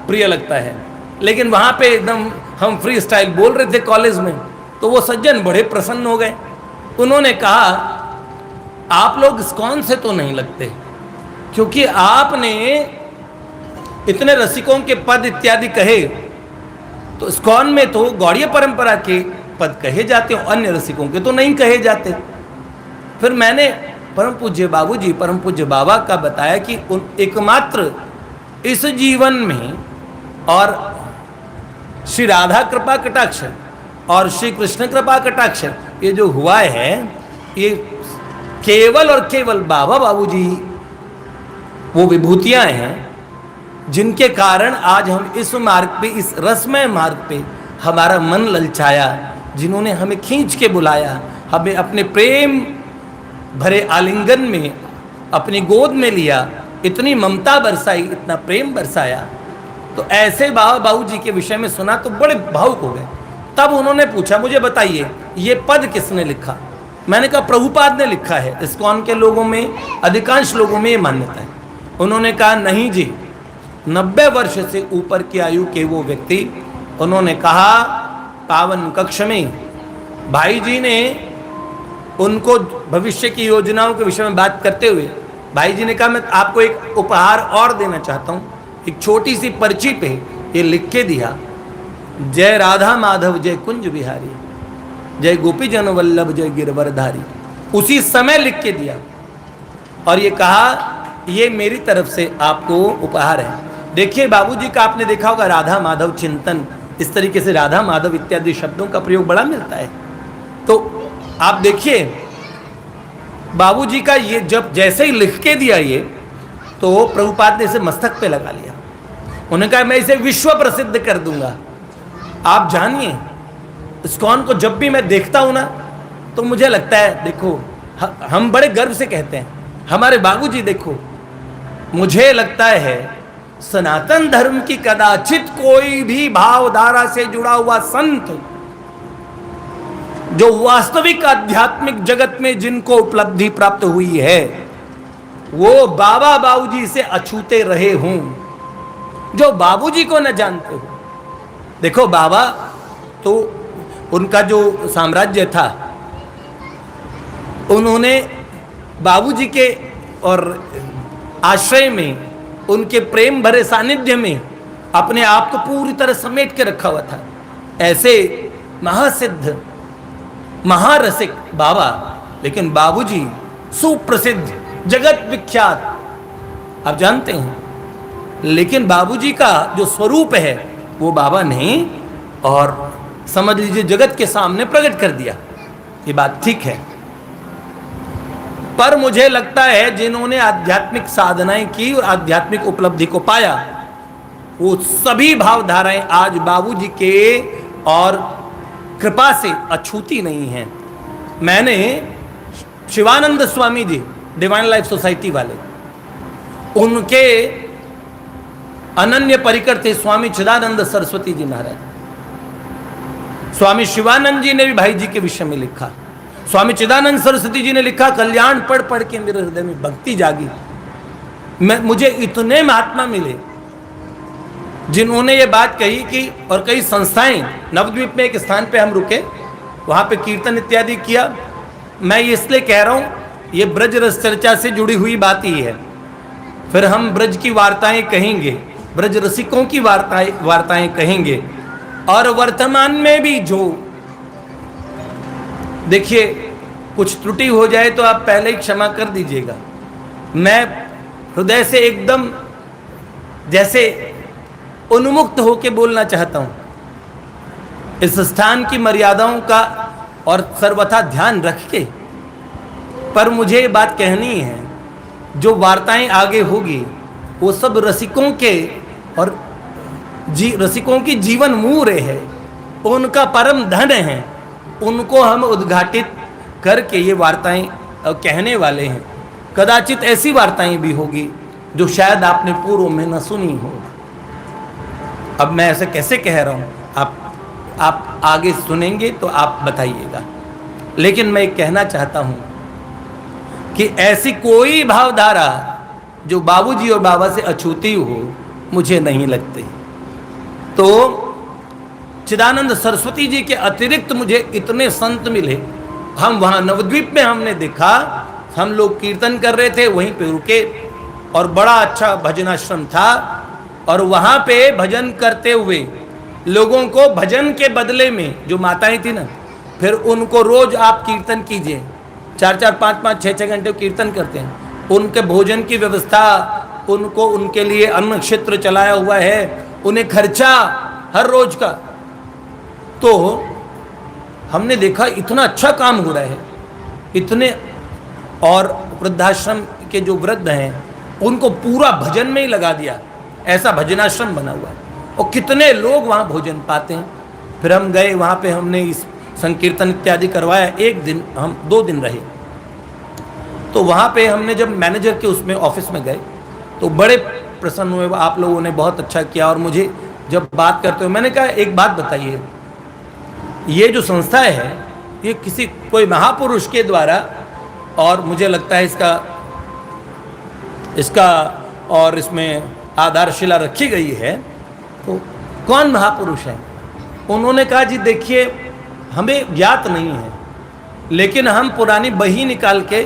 प्रिय लगता है। लेकिन वहाँ पे एकदम हम फ्री स्टाइल बोल रहे थे कॉलेज में, तो वो सज्जन बड़े प्रसन्न हो गए। उन्होंने कहा, आप लोग इस्कॉन से तो नहीं लगते, क्योंकि आपने इतने रसिकों के पद इत्यादि कहे, तो इस्कॉन में तो गौड़ीय परंपरा के पद कहे जाते हो, अन्य रसिकों के तो नहीं कहे जाते। फिर मैंने परम पूज्य बाबूजी, परम पूज्य बाबा का बताया कि एकमात्र इस जीवन में और श्री राधा कृपा कटाक्ष और श्री कृष्ण कृपा कटाक्ष ये जो हुआ है, ये केवल और केवल बाबा बाबूजी वो विभूतियां हैं जिनके कारण आज हम इस मार्ग पे, इस रसमय मार्ग पे हमारा मन ललचाया, जिन्होंने हमें खींच के बुलाया, हमें अपने प्रेम भरे आलिंगन में अपनी गोद में लिया, इतनी ममता बरसाई, इतना प्रेम बरसाया। तो ऐसे बाबा बाबूजी के विषय में सुना तो बड़े भावुक हो गए। तब उन्होंने पूछा, मुझे बताइए ये पद किसने लिखा? मैंने कहा प्रभुपाद ने लिखा है। इस्कॉन के लोगों में, अधिकांश लोगों में ये मान्यता है। उन्होंने कहा नहीं जी, 90 वर्ष से ऊपर की आयु के वो व्यक्ति, उन्होंने कहा पावन कक्ष में भाई जी ने उनको भविष्य की योजनाओं के विषय में बात करते हुए भाई जी ने कहा मैं आपको एक उपहार और देना चाहता हूँ। एक छोटी सी पर्ची पे ये लिख के दिया, जय राधा माधव जय कुंज बिहारी, जय गोपी जन वल्लभ जय गिरवरधारी। उसी समय लिख के दिया और ये कहा ये मेरी तरफ से आपको उपहार है। देखिए बाबूजी का आपने देखा होगा राधा माधव चिंतन, इस तरीके से राधा माधव इत्यादि शब्दों का प्रयोग बड़ा मिलता है। तो आप देखिए बाबूजी का ये जब जैसे ही लिख के दिया ये, तो प्रभुपाद ने इसे मस्तक पे लगा लिया। उन्होंने कहा मैं इसे विश्व प्रसिद्ध कर दूंगा। आप जानिए इस्कॉन को जब भी मैं देखता हूं ना तो मुझे लगता है, देखो हम बड़े गर्व से कहते हैं हमारे बाबूजी, देखो मुझे लगता है सनातन धर्म की कदाचित कोई भी भावधारा से जुड़ा हुआ संत जो वास्तविक आध्यात्मिक जगत में जिनको उपलब्धि प्राप्त हुई है वो बाबा बाबूजी से अछूते रहे हों, जो बाबूजी को न जानते हो। देखो बाबा तो उनका जो साम्राज्य था, उन्होंने बाबूजी के और आश्रय में, उनके प्रेम भरे सानिध्य में अपने आप को पूरी तरह समेट के रखा हुआ था। ऐसे महासिद्ध महारसिक बाबा, लेकिन बाबूजी सुप्रसिद्ध जगत विख्यात, आप जानते हैं। लेकिन बाबूजी का जो स्वरूप है वो बाबा ने और समझ लीजिए जगत के सामने प्रकट कर दिया। ये बात ठीक है, पर मुझे लगता है जिन्होंने आध्यात्मिक साधनाएं की और आध्यात्मिक उपलब्धि को पाया वो सभी भावधाराएं आज बाबूजी के और कृपा से अछूती नहीं हैं। मैंने Shivanand Swami ji divine life society वाले, उनके अनन्य परिकर थे स्वामी चिदानंद सरस्वती जी महाराज। स्वामी शिवानंद जी ने भी भाई जी के विषय में लिखा। स्वामी चिदानंद सरस्वती जी ने लिखा, कल्याण पढ़ पढ़ के मेरे हृदय में भक्ति जागी। मुझे इतने महात्मा मिले जिन्होंने ये बात कही कि, और कई संस्थाएं, नवद्वीप में एक स्थान पे हम रुके, वहां पे कीर्तन इत्यादि किया। मैं ये इसलिए कह रहा हूं ये ब्रज रस चर्चा से जुड़ी हुई बात ही है। फिर हम ब्रज की वार्ताएं कहेंगे, ब्रज रसिकों की वार्ताएं कहेंगे। और वर्तमान में भी जो, देखिए कुछ त्रुटि हो जाए तो आप पहले ही क्षमा कर दीजिएगा। मैं हृदय से एकदम जैसे उन्मुक्त होकर बोलना चाहता हूं इस स्थान की मर्यादाओं का और सर्वथा ध्यान रख के। पर मुझे ये बात कहनी है, जो वार्ताएं आगे होगी वो सब रसिकों के और रसिकों की जीवन मूल्य है, उनका परम धन है। उनको हम उद्घाटित करके ये वार्ताएं कहने वाले हैं। कदाचित ऐसी वार्ताएं भी होगी जो शायद आपने पूर्व में न सुनी हो। अब मैं ऐसे कैसे कह रहा हूं, आप आगे सुनेंगे तो आप बताइएगा। लेकिन मैं कहना चाहता हूं कि ऐसी कोई भावधारा जो बाबूजी और बाबा से अछूती हो मुझे नहीं लगती। तो चिदानंद सरस्वती जी के अतिरिक्त मुझे इतने संत मिले। हम वहाँ नवद्वीप में हमने देखा, हम लोग कीर्तन कर रहे थे, वहीं पे रुके और बड़ा अच्छा भजनाश्रम था। और वहाँ पे भजन करते हुए लोगों को भजन के बदले में, जो माताएं थी ना, फिर उनको रोज आप कीर्तन कीजिए, 4-4, 5-5, 6-6 घंटे कीर्तन करते हैं। उनके भोजन की व्यवस्था, उनको उनके लिए अन्न क्षेत्र चलाया हुआ है, उन्हें खर्चा हर रोज का। तो हमने देखा इतना अच्छा काम हो रहा है, इतने और वृद्धाश्रम के जो वृद्ध हैं उनको पूरा भजन में ही लगा दिया, ऐसा भजनाश्रम बना हुआ है। और कितने लोग वहाँ भोजन पाते हैं। फिर हम गए वहाँ पे, हमने इस संकीर्तन इत्यादि करवाया। एक दिन हम 2 दिन रहे। तो वहाँ पे हमने जब मैनेजर के उसमें ऑफिस में गए तो बड़े प्रसन्न हुए, आप लोगों ने बहुत अच्छा किया। और मुझे जब बात करते हुए मैंने कहा एक बात बताइए, ये जो संस्था है ये किसी कोई महापुरुष के द्वारा, और मुझे लगता है इसका और इसमें आधारशिला रखी गई है, तो कौन महापुरुष है? उन्होंने कहा जी देखिए हमें ज्ञात नहीं है, लेकिन हम पुरानी बही निकाल के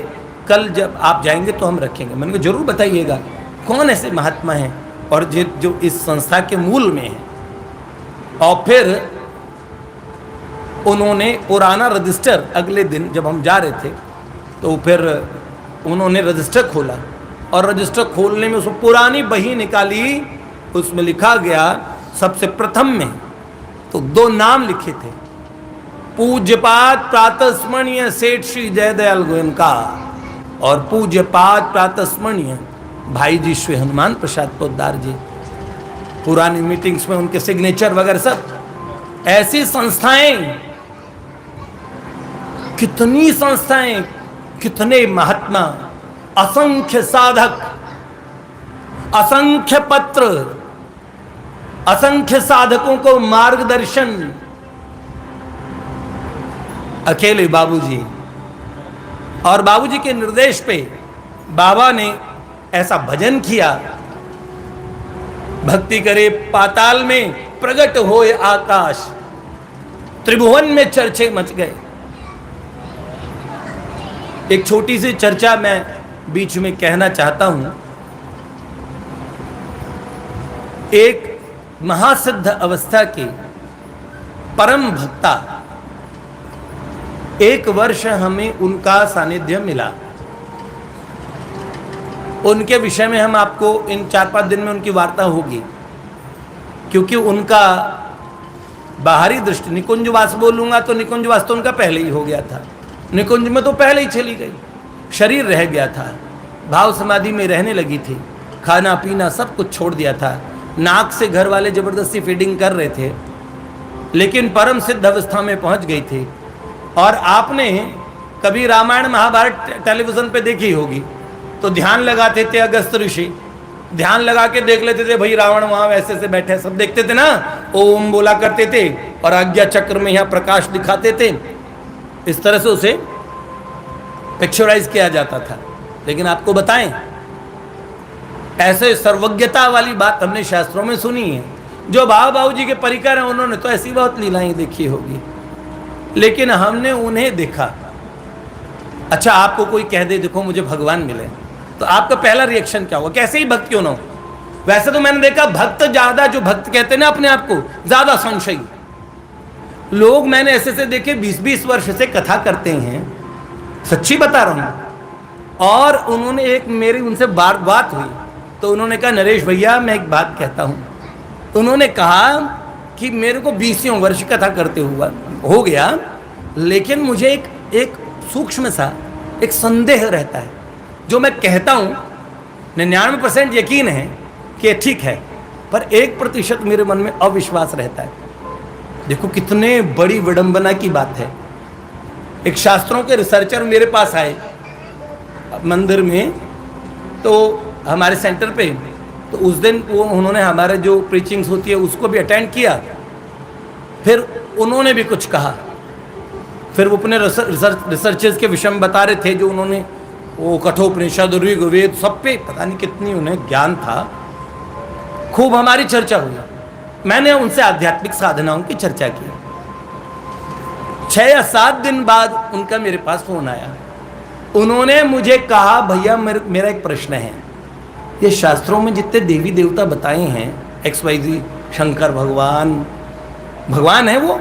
कल जब आप जाएंगे तो हम रखेंगे। मैंने कहा जरूर बताइएगा कौन ऐसे महात्मा हैं और जो इस संस्था के मूल में है। और फिर उन्होंने पुराना रजिस्टर, अगले दिन जब हम जा रहे थे तो फिर उन्होंने रजिस्टर खोला और रजिस्टर खोलने में उसमें पुरानी बही निकाली, उसमें लिखा गया सबसे प्रथम में तो 2 नाम लिखे थे, पूज्यपाद प्रातस्मरणीय सेठ श्री जयदयाल गोयनका और पूज्यपाद प्रातस्मरणीय भाई जी श्री हनुमान प्रसाद पोद्दार जी। पुरानी मीटिंग्स में उनके सिग्नेचर वगैरह सब। ऐसी संस्थाएं, कितनी संस्थाएं, कितने महात्मा, असंख्य साधक, असंख्य पत्र, असंख्य साधकों को मार्गदर्शन। अकेले बाबूजी, और बाबूजी के निर्देश पे बाबा ने ऐसा भजन किया, भक्ति करे पाताल में प्रकट होए आकाश, त्रिभुवन में चर्चे मच गए। एक छोटी सी चर्चा मैं बीच में कहना चाहता हूं। एक महासिद्ध अवस्था के परम भक्ता, 1 वर्ष हमें उनका सानिध्य मिला। उनके विषय में हम आपको इन 4-5 दिन में उनकी वार्ता होगी, क्योंकि उनका बाहरी दृष्टि, निकुंजवास बोलूंगा तो निकुंजवास तो उनका पहले ही हो गया था, निकुंज में तो पहले ही चली गई, शरीर रह गया था, भाव समाधि में रहने लगी थी, खाना पीना सब कुछ छोड़ दिया था, नाक से घर वाले जबरदस्ती फीडिंग कर रहे थे, लेकिन परम सिद्ध अवस्था में पहुंच गई थी। और आपने कभी रामायण महाभारत टेलीविजन पे देखी होगी, तो ध्यान लगाते थे अगस्त ऋषि, ध्यान लगा के देख लेते थे, भाई रावण वहां वैसे से बैठे, सब देखते थे ना, ओम बोला करते थे और आज्ञा चक्र में यहाँ प्रकाश दिखाते थे। इस तरह से उसे पिक्चराइज किया जाता था। लेकिन आपको बताएं, ऐसे सर्वज्ञता वाली बात हमने शास्त्रों में सुनी है। जो बाबा जी के परिकर हैं उन्होंने तो ऐसी बहुत लीलाएं देखी होगी, लेकिन हमने उन्हें देखा। अच्छा, आपको कोई कह दे देखो मुझे भगवान मिले, तो आपका पहला रिएक्शन क्या होगा? कैसे ही भक्त क्यों ना हो? वैसे तो मैंने देखा भक्त ज्यादा, जो भक्त कहते हैं ना अपने आप को, ज्यादा संशयी लोग मैंने ऐसे से देखे 20-20 वर्ष से कथा करते हैं, सच्ची बता रहा हूं। और उन्होंने एक मेरी उनसे बात हुई तो उन्होंने कहा नरेश भैया मैं एक बात कहता हूं। उन्होंने कहा कि मेरे को 20 वर्ष कथा करते हुआ हो गया, लेकिन मुझे एक सूक्ष्म सा एक संदेह रहता है। जो मैं कहता हूं 99% यकीन है कि ठीक है, पर 1% मेरे मन में अविश्वास रहता है। देखो कितने बड़ी विडंबना की बात है। एक शास्त्रों के रिसर्चर मेरे पास आए मंदिर में, तो हमारे सेंटर पे, तो उस दिन वो उन्होंने हमारे जो प्रीचिंग्स होती है उसको भी अटेंड किया। फिर उन्होंने भी कुछ कहा, फिर वो अपने रिसर्चेस के विषय में बता रहे थे, जो उन्होंने वो कठोपनिषद ऋग्वेद सब पे पता नहीं कितनी उन्हें ज्ञान था। खूब हमारी चर्चा हुई, मैंने उनसे आध्यात्मिक साधनाओं की चर्चा की। 6 या 7 दिन बाद उनका मेरे पास फोन आया। उन्होंने मुझे कहा भैया मेरा एक प्रश्न है, ये शास्त्रों में जितने देवी देवता बताए हैं XYZ, शंकर भगवान है वो,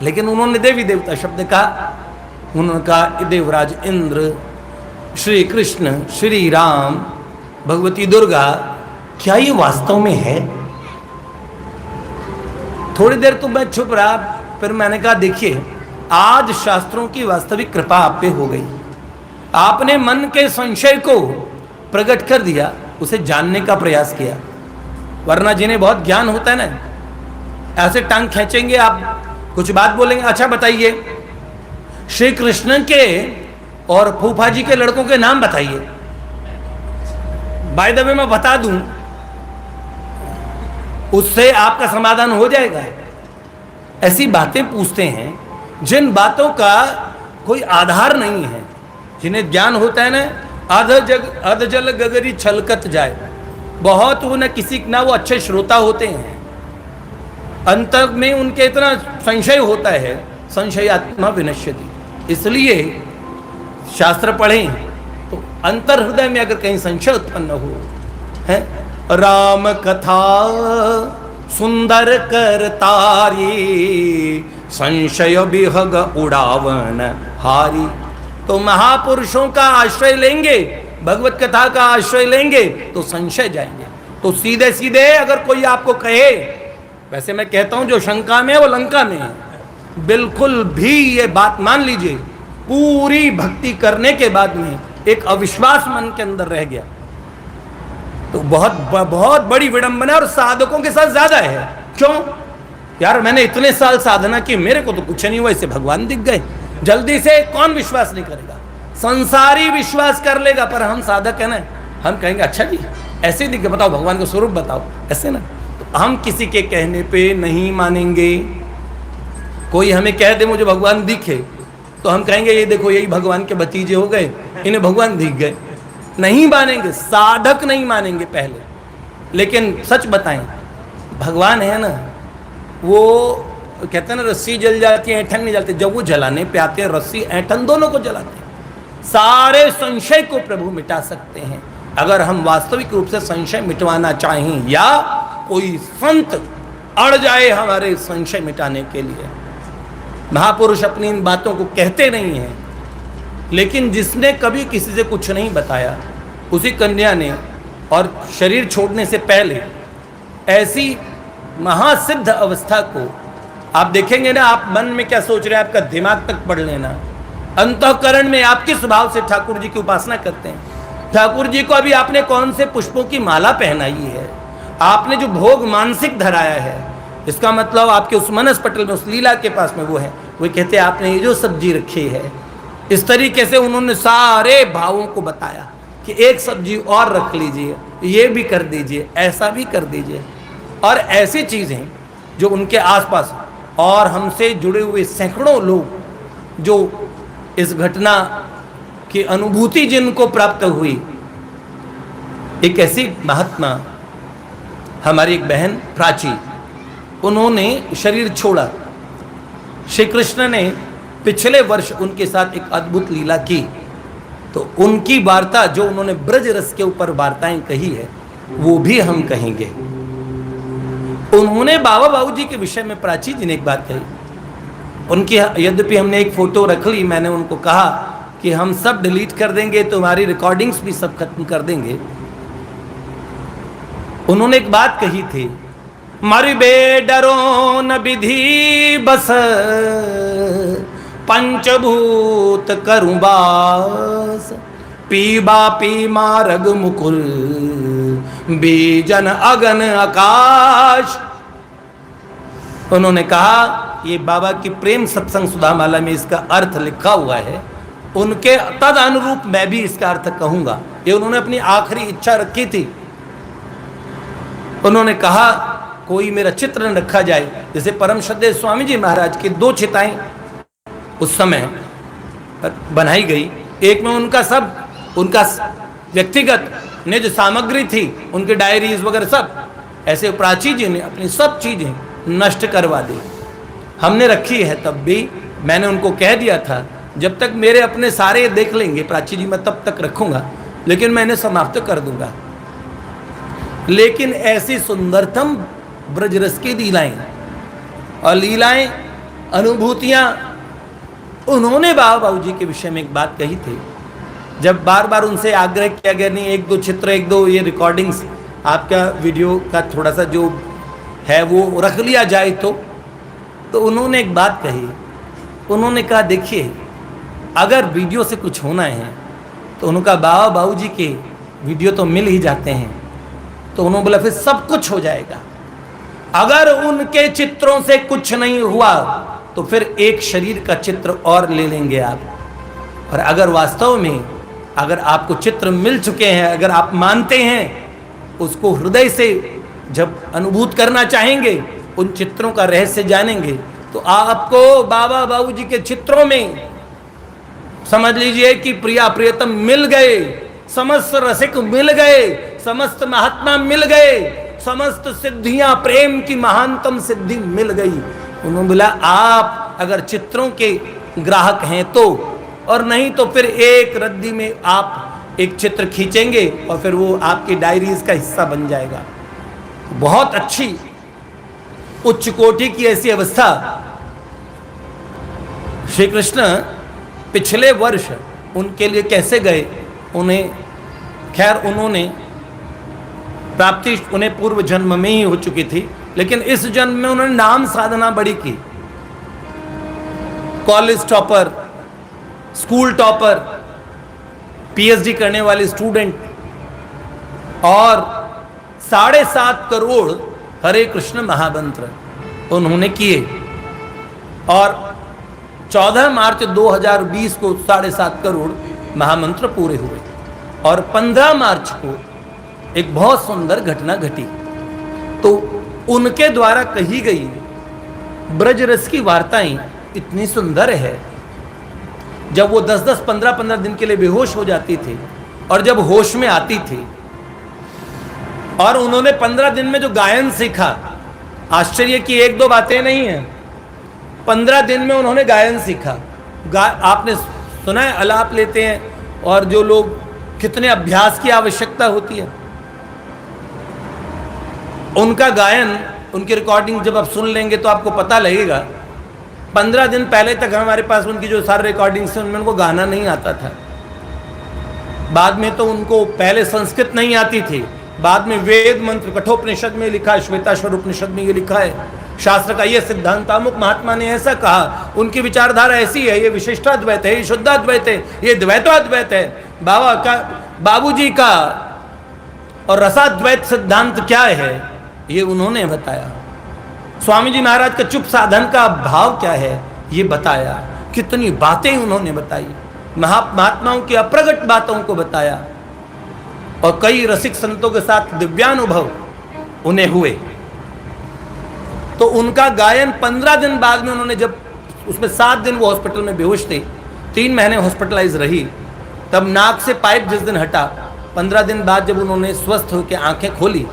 लेकिन उन्होंने देवी देवता शब्द कहा। उन्होंने कहा देवराज इंद्र, श्री कृष्ण, श्री राम, भगवती दुर्गा, क्या ये वास्तव में है? थोड़ी देर तो मैं चुप रहा, फिर मैंने कहा देखिए आज शास्त्रों की वास्तविक कृपा आप पे हो गई। आपने मन के संशय को प्रकट कर दिया, उसे जानने का प्रयास किया। वरना जिन्हें बहुत ज्ञान होता है ना, ऐसे टांग खींचेंगे, आप कुछ बात बोलेंगे, अच्छा बताइए श्री कृष्ण के और फूफा जी के लड़कों के नाम बताइए। बाय द वे मैं बता दूं, उससे आपका समाधान हो जाएगा। ऐसी बातें पूछते हैं जिन बातों का कोई आधार नहीं है। जिन्हें ज्ञान होता है ना, अध जल गगरी छलकत जाए, बहुत वो न किसी ना वो अच्छे श्रोता होते हैं, अंत में उनके इतना संशय होता है, संशयात्मा विनश्यति। इसलिए शास्त्र पढ़ें तो अंतर हृदय में अगर कहीं संशय उत्पन्न हो है, राम कथा सुंदर कर तारी, संशय विहग उड़ावन हारी। तो महापुरुषों का आश्रय लेंगे, भगवत कथा का आश्रय लेंगे तो संशय जाएंगे। तो सीधे सीधे अगर कोई आपको कहे, वैसे मैं कहता हूं जो शंका में है वो लंका में है, बिल्कुल भी ये बात मान लीजिए, पूरी भक्ति करने के बाद में एक अविश्वास मन के अंदर रह गया तो बहुत बड़ी विडंबना और साधकों के साथ ज्यादा है। क्यों यार, मैंने इतने साल साधना की, मेरे को तो कुछ नहीं हुआ, इससे भगवान दिख गए। जल्दी से कौन विश्वास नहीं करेगा? संसारी विश्वास कर लेगा, पर हम साधक है ना, हम कहेंगे अच्छा जी ऐसे दिखे, बताओ भगवान का स्वरूप बताओ, ऐसे ना। तो हम किसी के कहने पे नहीं मानेंगे। कोई हमें कह दे मुझे भगवान दिखे, तो हम कहेंगे ये देखो यही भगवान के भतीजे हो गए, इन्हें भगवान दिख गए। नहीं मानेंगे, साधक नहीं मानेंगे पहले। लेकिन सच बताएं, भगवान है ना, वो कहते हैं ना रस्सी जल जाती है ऐंठन नहीं जलती। जब वो जलाने पे आते हैं, रस्सी ऐंठन दोनों को जलाते हैं। सारे संशय को प्रभु मिटा सकते हैं अगर हम वास्तविक रूप से संशय मिटवाना चाहें, या कोई संत अड़ जाए हमारे संशय मिटाने के लिए। महापुरुष अपनी इन बातों को कहते नहीं हैं, लेकिन जिसने कभी किसी से कुछ नहीं बताया, उसी कन्या ने और शरीर छोड़ने से पहले ऐसी महासिद्ध अवस्था को आप देखेंगे ना, आप मन में क्या सोच रहे हैं, आपका दिमाग तक पढ़ लेना। अंतःकरण में आप किस भाव से ठाकुर जी की उपासना करते हैं। ठाकुर जी को अभी आपने कौन से पुष्पों की माला पहनाई है, आपने जो भोग मानसिक धराया है, इसका मतलब आपके उस मनस पटल में, उस लीला के पास में वो है। वो कहते हैं आपने ये जो सब्जी रखी है, इस तरीके से उन्होंने सारे भावों को बताया कि एक सब्जी और रख लीजिए, ये भी कर दीजिए, ऐसा भी कर दीजिए। और ऐसी चीज़ें जो उनके आसपास और हमसे जुड़े हुए सैकड़ों लोग जो इस घटना की अनुभूति जिनको प्राप्त हुई। एक ऐसी महात्मा हमारी एक बहन प्राची, उन्होंने शरीर छोड़ा। श्री कृष्ण ने पिछले वर्ष उनके साथ एक अद्भुत लीला की, तो उनकी वार्ता जो उन्होंने ब्रज रस के ऊपर वार्ताएं कही है, वो भी हम कहेंगे। उन्होंने बाबा बाबूजी के विषय में प्राची जी ने एक बात कही। उनकी यद्यपि हमने एक फोटो रख ली, मैंने उनको कहा कि हम सब डिलीट कर देंगे, तुम्हारी रिकॉर्डिंग्स भी सब खत्म कर देंगे। उन्होंने एक बात कही थी, मरि बे डरो न विधि बस, पंचभूत करूं बास, पीबा पी मारग मुकुल, बीजन अगन आकाश। उन्होंने कहा, ये बाबा की प्रेम सत्संग सुधामाला में इसका अर्थ लिखा हुआ है, उनके तद अनुरूप मैं भी इसका अर्थ कहूंगा। ये उन्होंने अपनी आखिरी इच्छा रखी थी। उन्होंने कहा कोई मेरा चित्र न रखा जाए। जैसे परम श्रद्धेय स्वामी जी महाराज की 2 चिताएं उस समय बनाई गई, एक में उनका व्यक्तिगत निज सामग्री थी, उनके डायरीज वगैरह सब। ऐसे प्राची जी ने अपनी सब चीजें नष्ट करवा दी। हमने रखी है, तब भी मैंने उनको कह दिया था जब तक मेरे अपने सारे देख लेंगे प्राची जी, मैं तब तक रखूंगा, लेकिन मैंने समाप्त कर दूंगा। लेकिन ऐसी सुंदरतम ब्रजरस की लीलाएं और लीलाएं अनुभूतियां, उन्होंने बाबा बाबू जी के विषय में एक बात कही थी। जब बार बार उनसे आग्रह किया गया, नहीं 1-2 चित्र, 1-2 ये रिकॉर्डिंग्स, आपका वीडियो का थोड़ा सा जो है वो रख लिया जाए, तो उन्होंने एक बात कही। उन्होंने कहा देखिए, अगर वीडियो से कुछ होना है तो उनका बाबा बाबूजी के वीडियो तो मिल ही जाते हैं। तो उन्होंने बोला फिर सब कुछ हो जाएगा। अगर उनके चित्रों से कुछ नहीं हुआ तो फिर एक शरीर का चित्र और ले लेंगे आप। और अगर वास्तव में अगर आपको चित्र मिल चुके हैं, अगर आप मानते हैं, उसको हृदय से जब अनुभूत करना चाहेंगे, उन चित्रों का रहस्य जानेंगे, तो आपको बाबा बाबूजी के चित्रों में समझ लीजिए कि प्रिया प्रियतम मिल गए, समस्त रसिक मिल गए, समस्त महात्मा मिल गए, समस्त सिद्धियां, प्रेम की महानतम सिद्धि मिल गई। उन्होंने बोला आप अगर चित्रों के ग्राहक हैं तो, और नहीं तो फिर एक रद्दी में आप एक चित्र खींचेंगे और फिर वो आपकी डायरीज का हिस्सा बन जाएगा। बहुत अच्छी उच्च कोटि की ऐसी अवस्था श्री कृष्ण पिछले वर्ष उनके लिए कैसे गए, उन्हें खैर उन्होंने प्राप्ति उन्हें पूर्व जन्म में ही हो चुकी थी, लेकिन इस जन्म में उन्होंने नाम साधना बड़ी की। College topper, school topper, PhD करने वाले स्टूडेंट, और 7.5 करोड़ हरे कृष्ण महामंत्र उन्होंने किए। और 14 मार्च 2020 को 7.5 करोड़ महामंत्र पूरे हुए। और 15 मार्च को एक बहुत सुंदर घटना घटी। तो उनके द्वारा कही गई ब्रजरस की वार्ताएं इतनी सुंदर है। जब वो 10-10, 15-15 दिन के लिए बेहोश हो जाती थी और जब होश में आती थी, और उन्होंने 15 दिन में जो गायन सीखा, आश्चर्य की 1-2 बातें नहीं है, 15 दिन में उन्होंने गायन सीखा। आपने सुना है अलाप लेते हैं और जो लोग कितने अभ्यास की आवश्यकता होती है। उनका गायन, उनकी रिकॉर्डिंग जब आप सुन लेंगे तो आपको पता लगेगा। 15 दिन पहले तक हमारे पास उनकी जो सारे रिकॉर्डिंग्स हैं उनमें उनको गाना नहीं आता था। बाद में तो उनको पहले संस्कृत नहीं आती थी, बाद में वेद मंत्र कठोपनिषद में लिखा है, श्वेताश्वर उपनिषद में ये लिखा है, शास्त्र का ये सिद्धांत अमुक महात्मा ने ऐसा कहा, उनकी विचारधारा ऐसी है, ये विशिष्टाद्वैत है, ये शुद्धाद्वैत है, ये द्वैताद्वैत है। बाबा का, बाबूजी का और रसाद्वैत सिद्धांत क्या है ये उन्होंने बताया। स्वामी जी महाराज का चुप साधन का भाव क्या है ये बताया। कितनी बातें उन्होंने बताई, महात्माओं की अप्रगट बातों को बताया। और कई रसिक संतों के साथ दिव्यानुभव उन्हें हुए। तो उनका गायन 15 दिन बाद में उन्होंने, जब उसमें 7 दिन वो हॉस्पिटल में बेहोश थे, 3 महीने हॉस्पिटलाइज रही, तब नाक से पाइप जिस दिन हटा, 15 दिन बाद जब उन्होंने स्वस्थ होकर आंखें खोली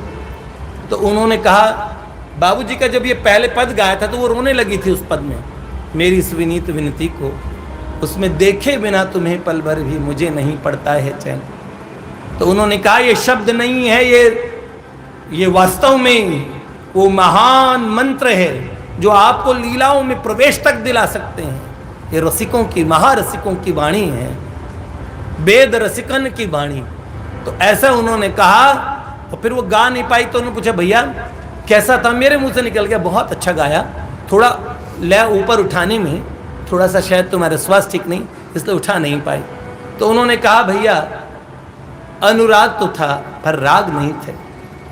तो उन्होंने कहा, बाबूजी का जब ये पहले पद गाया था तो वो रोने लगी थी उस पद में, मेरी इस विनीत विनती को, उसमें देखे बिना तुम्हें पल भर भी मुझे नहीं पड़ता है चैन। तो उन्होंने कहा ये शब्द नहीं है, ये वास्तव में वो महान मंत्र है जो आपको लीलाओं में प्रवेश तक दिला सकते हैं। ये रसिकों की, महारसिकों की वाणी है, वेद रसिकन की वाणी। तो ऐसा उन्होंने कहा। और फिर वो गा नहीं पाई तो उन्होंने पूछा, भैया कैसा था? मेरे मुंह से निकल गया, बहुत अच्छा गाया, थोड़ा लय ऊपर उठाने में थोड़ा सा शायद तुम्हारा स्वास्थ्य ठीक नहीं, इसलिए उठा नहीं पाई। तो उन्होंने कहा, भैया अनुराग तो था पर राग नहीं थे।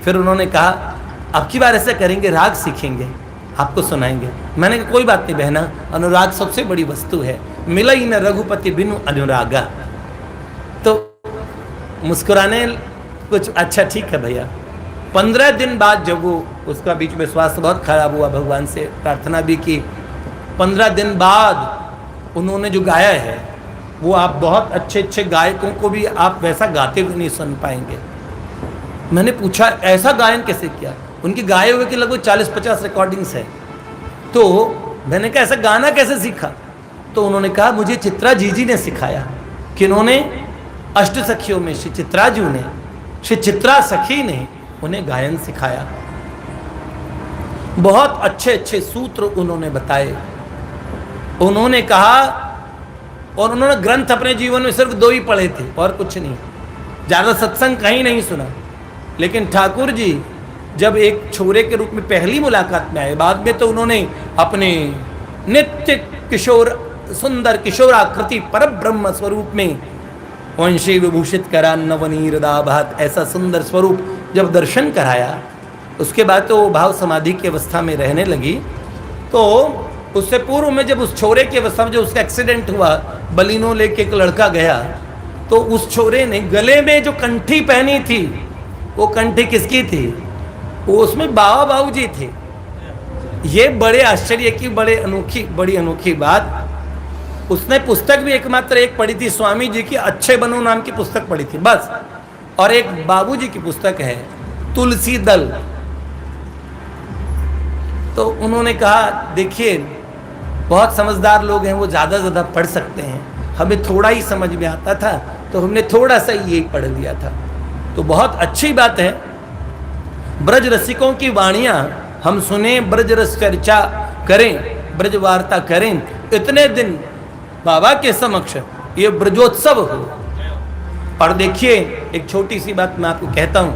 फिर उन्होंने कहा, अब की बार ऐसा करेंगे, राग सीखेंगे, आपको सुनाएंगे। मैंने कहा कोई बात नहीं बहना, अनुराग सबसे बड़ी वस्तु है, मिला ही न रघुपति बिनु अनुरागा। तो मुस्कुराने कुछ, अच्छा ठीक है भैया। 15 दिन बाद जब वो, उसका बीच में स्वास्थ्य बहुत खराब हुआ, भगवान से प्रार्थना भी की। 15 दिन बाद उन्होंने जो गाया है वो आप बहुत अच्छे अच्छे गायकों को भी आप वैसा गाते हुए नहीं सुन पाएंगे। मैंने पूछा ऐसा गायन कैसे किया? उनकी गाए हुए की लगभग 40-50 रिकॉर्डिंग्स है। तो मैंने कहा ऐसा गाना कैसे सीखा? तो उन्होंने कहा मुझे चित्रा जी ने सिखाया। किन्होंने? अष्ट सखियों में श्री चित्राजू ने, श्री चित्रा सखी ने उन्हें गायन सिखाया। बहुत अच्छे अच्छे सूत्र उन्होंने बताए। उन्होंने कहा, और उन्होंने ग्रंथ अपने जीवन में सिर्फ 2 ही पढ़े थे और कुछ नहीं, ज़्यादा सत्संग कहीं नहीं सुना। लेकिन ठाकुर जी जब एक छोरे के रूप में पहली मुलाकात में आए, बाद में तो उन्होंने अपने नित्य किशोर, सुंदर किशोराकृति पर ब्रह्म स्वरूप में वंशी विभूषित करा नवनीरदाभात, ऐसा सुंदर स्वरूप जब दर्शन कराया, उसके बाद तो वो भाव समाधि की अवस्था में रहने लगी। तो उससे पूर्व में जब उस छोरे की अवस्था में जो उसका एक्सीडेंट हुआ, बलिनो लेके एक लड़का गया, तो उस छोरे ने गले में जो कंठी पहनी थी, वो कंठी किसकी थी? वो उसमें बाबा बाबूजी थे। ये बड़े आश्चर्य की बड़ी अनोखी बात। उसने पुस्तक भी एकमात्र एक पढ़ी थी, स्वामी जी की अच्छे बनो नाम की पुस्तक पढ़ी थी बस, और एक बाबूजी की पुस्तक है तुलसी दल। तो उन्होंने कहा देखिए बहुत समझदार लोग हैं, वो ज़्यादा से ज़्यादा पढ़ सकते हैं, हमें थोड़ा ही समझ में आता था तो हमने थोड़ा सा यही पढ़ लिया था। तो बहुत अच्छी बात है, ब्रज रसिकों की वाणियाँ हम सुने, ब्रज रस चर्चा करें, ब्रज वार्ता करें, इतने दिन बाबा के समक्ष ये ब्रजोत्सव हो। और देखिए एक छोटी सी बात मैं आपको कहता हूँ,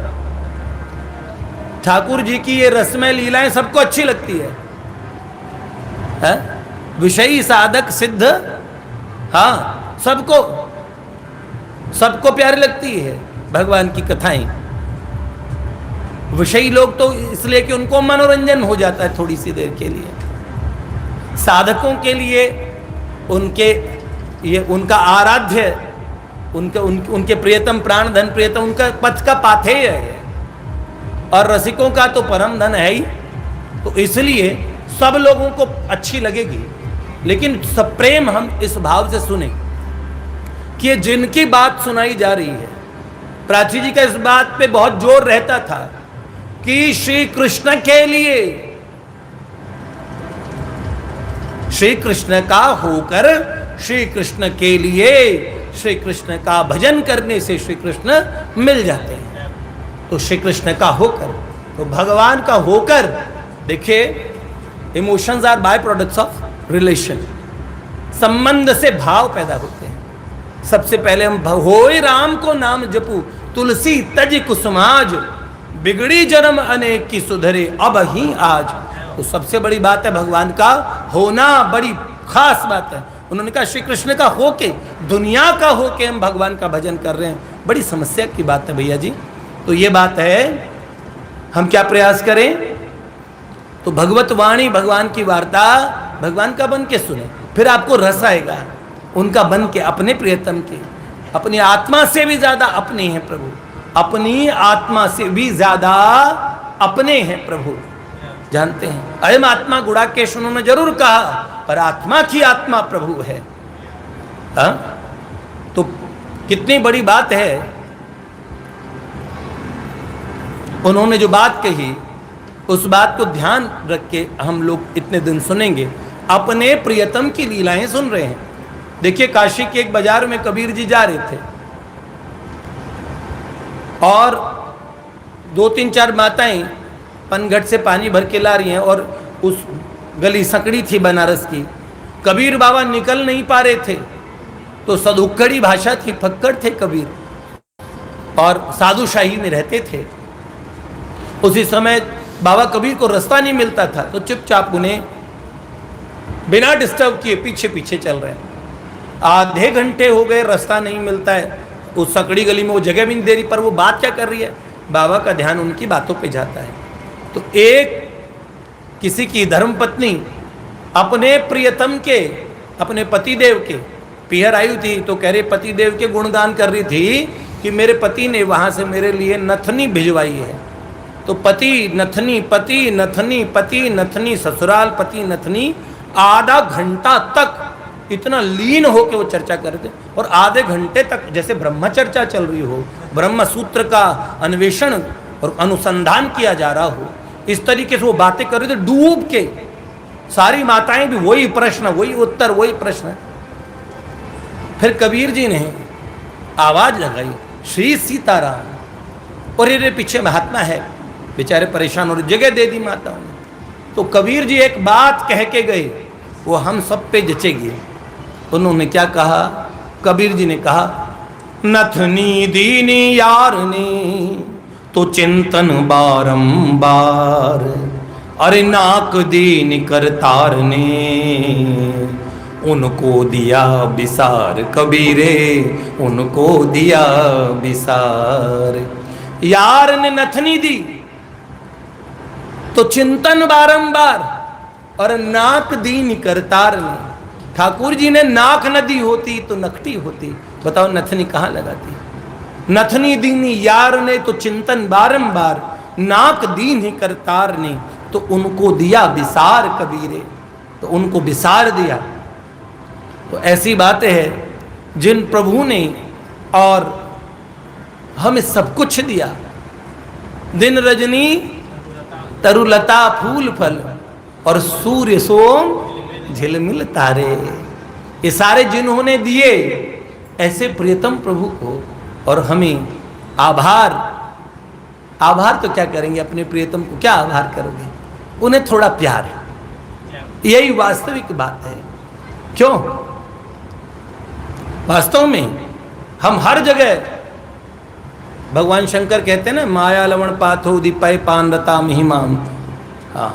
ठाकुर जी की ये रसमय लीलाएं सबको अच्छी लगती है, विषयी साधक सिद्ध, हाँ सबको प्यारी लगती है भगवान की कथाएं। विषयी लोग तो इसलिए कि उनको मनोरंजन हो जाता है थोड़ी सी देर के लिए, साधकों के लिए उनका आराध्य, उनके प्रियतम प्राण धन प्रियतम उनका पथ का पाथेय है, और रसिकों का तो परम धन है ही। तो इसलिए सब लोगों को अच्छी लगेगी, लेकिन सब प्रेम हम इस भाव से सुने कि जिनकी बात सुनाई जा रही है, प्राची जी का इस बात पे बहुत जोर रहता था कि श्री कृष्ण के लिए, श्री कृष्ण का होकर श्री कृष्ण के लिए, श्री कृष्ण का भजन करने से श्री कृष्ण मिल जाते हैं। तो श्री कृष्ण का होकर, तो भगवान का होकर, देखिए emotions are by products of relation, संबंध से भाव पैदा होते हैं। सबसे पहले हम होय राम को नाम जपू, तुलसी तज कुसुमाज, बिगड़ी जन्म अनेक की सुधरे अब ही आज। तो सबसे बड़ी बात है भगवान का होना, बड़ी खास बात है। उन्होंने कहा श्री कृष्ण का होके, दुनिया का होके हम भगवान का भजन कर रहे हैं, बड़ी समस्या की बात है भैया जी। तो ये बात है, हम क्या प्रयास करें? तो भगवत वाणी, भगवान की वार्ता भगवान का बन के सुने, फिर आपको रस आएगा उनका बन के, अपने प्रियतम के। अपनी आत्मा से भी ज्यादा अपने हैं प्रभु, अपनी आत्मा से भी ज्यादा अपने हैं प्रभु। जानते हैं अयम आत्मा गुणाकेश उन्होंने जरूर कहा, पर आत्मा की आत्मा प्रभु है। हा? तो कितनी बड़ी बात है। उन्होंने जो बात कही उस बात को ध्यान रख के हम लोग इतने दिन सुनेंगे, अपने प्रियतम की लीलाएं सुन रहे हैं। देखिए काशी के एक बाजार में कबीर जी जा रहे थे, और 2-3-4 माताएं पनघट से पानी भर के ला रही हैं, और उस गली सकड़ी थी बनारस की, कबीर बाबा निकल नहीं पा रहे थे। तो सदुक्कड़ी भाषा थी, फक्कड़ थे कबीर, और साधुशाही में रहते थे। उसी समय बाबा कबीर को रास्ता नहीं मिलता था, तो चुपचाप उन्हें बिना डिस्टर्ब किए पीछे पीछे चल रहे हैं। आधे घंटे हो गए, रास्ता नहीं मिलता है, उस सकड़ी गली में वो जगह भी नहीं दे रही, पर वो बात क्या कर रही है, बाबा का ध्यान उनकी बातों पे जाता है। तो एक किसी की धर्मपत्नी अपने प्रियतम के, अपने पतिदेव के पीहर आई थी, तो कह रहे पतिदेव के गुणगान कर रही थी कि मेरे पति ने वहां से मेरे लिए नथनी भिजवाई है। तो पति नथनी, पति नथनी, पति नथनी, ससुराल पति नथनी, आधा घंटा तक इतना लीन होकर वो चर्चा कर रहे थे, और आधे घंटे तक जैसे ब्रह्म चर्चा चल रही हो, ब्रह्म सूत्र का अन्वेषण और अनुसंधान किया जा रहा हो, इस तरीके से वो बातें कर रहे थे डूब के। सारी माताएं भी वही प्रश्न, वही उत्तर, वही प्रश्न। फिर कबीर जी ने आवाज लगाई, श्री सीताराम, और ये पीछे महात्मा है, बेचारे परेशान और जगह दे दी माताओं ने। तो कबीर जी एक बात कह के गए, वो हम सब पे जचेगी। उन्होंने क्या कहा? कबीर जी ने कहा, नथनी दीनी यारनी तो चिंतन बारंबार, अरे नाक दीन करतार ने उनको दिया बिसार कबीरे, उनको दिया बिसार। यार ने नथनी दी तो चिंतन बारंबार, और नाक दीन करतार ने। ठाकुर जी ने नाक न दी होती तो नकटी होती, बताओ नथनी कहां लगाती। नथनी दीनी यार ने तो चिंतन बारंबार, नाक दीन ही करतार ने तो उनको दिया बिसार कबीरे, तो उनको बिसार दिया। तो ऐसी बातें हैं जिन प्रभु ने और हमें सब कुछ दिया। दिन रजनी तरुलता फूल फल, और सूर्य सोम झिलमिल तारे, ये सारे जिन्होंने दिए ऐसे प्रियतम प्रभु को। और हमें आभार, आभार तो क्या करेंगे, अपने प्रियतम को क्या आभार करोगे, उन्हें थोड़ा प्यार, यही वास्तविक बात है। क्यों? वास्तव में हम हर जगह, भगवान शंकर कहते हैं ना, माया लवण पाथो दीपाय पानरता महिमाम। हाँ,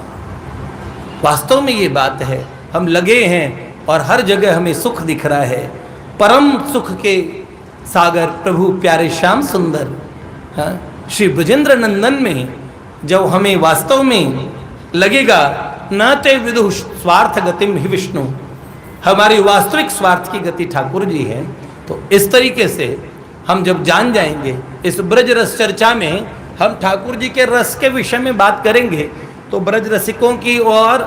वास्तव में ये बात है, हम लगे हैं और हर जगह हमें सुख दिख रहा है। परम सुख के सागर प्रभु प्यारे श्याम सुंदर, हाँ, श्री ब्रजेंद्र नंदन में जब हमें वास्तव में लगेगा न ते विदु स्वार्थ गतिम ही विष्णु, हमारी वास्तविक स्वार्थ की गति ठाकुर जी है। तो इस तरीके से हम जब जान जाएंगे, इस ब्रज रस चर्चा में हम ठाकुर जी के रस के विषय में बात करेंगे, तो ब्रज रसिकों की और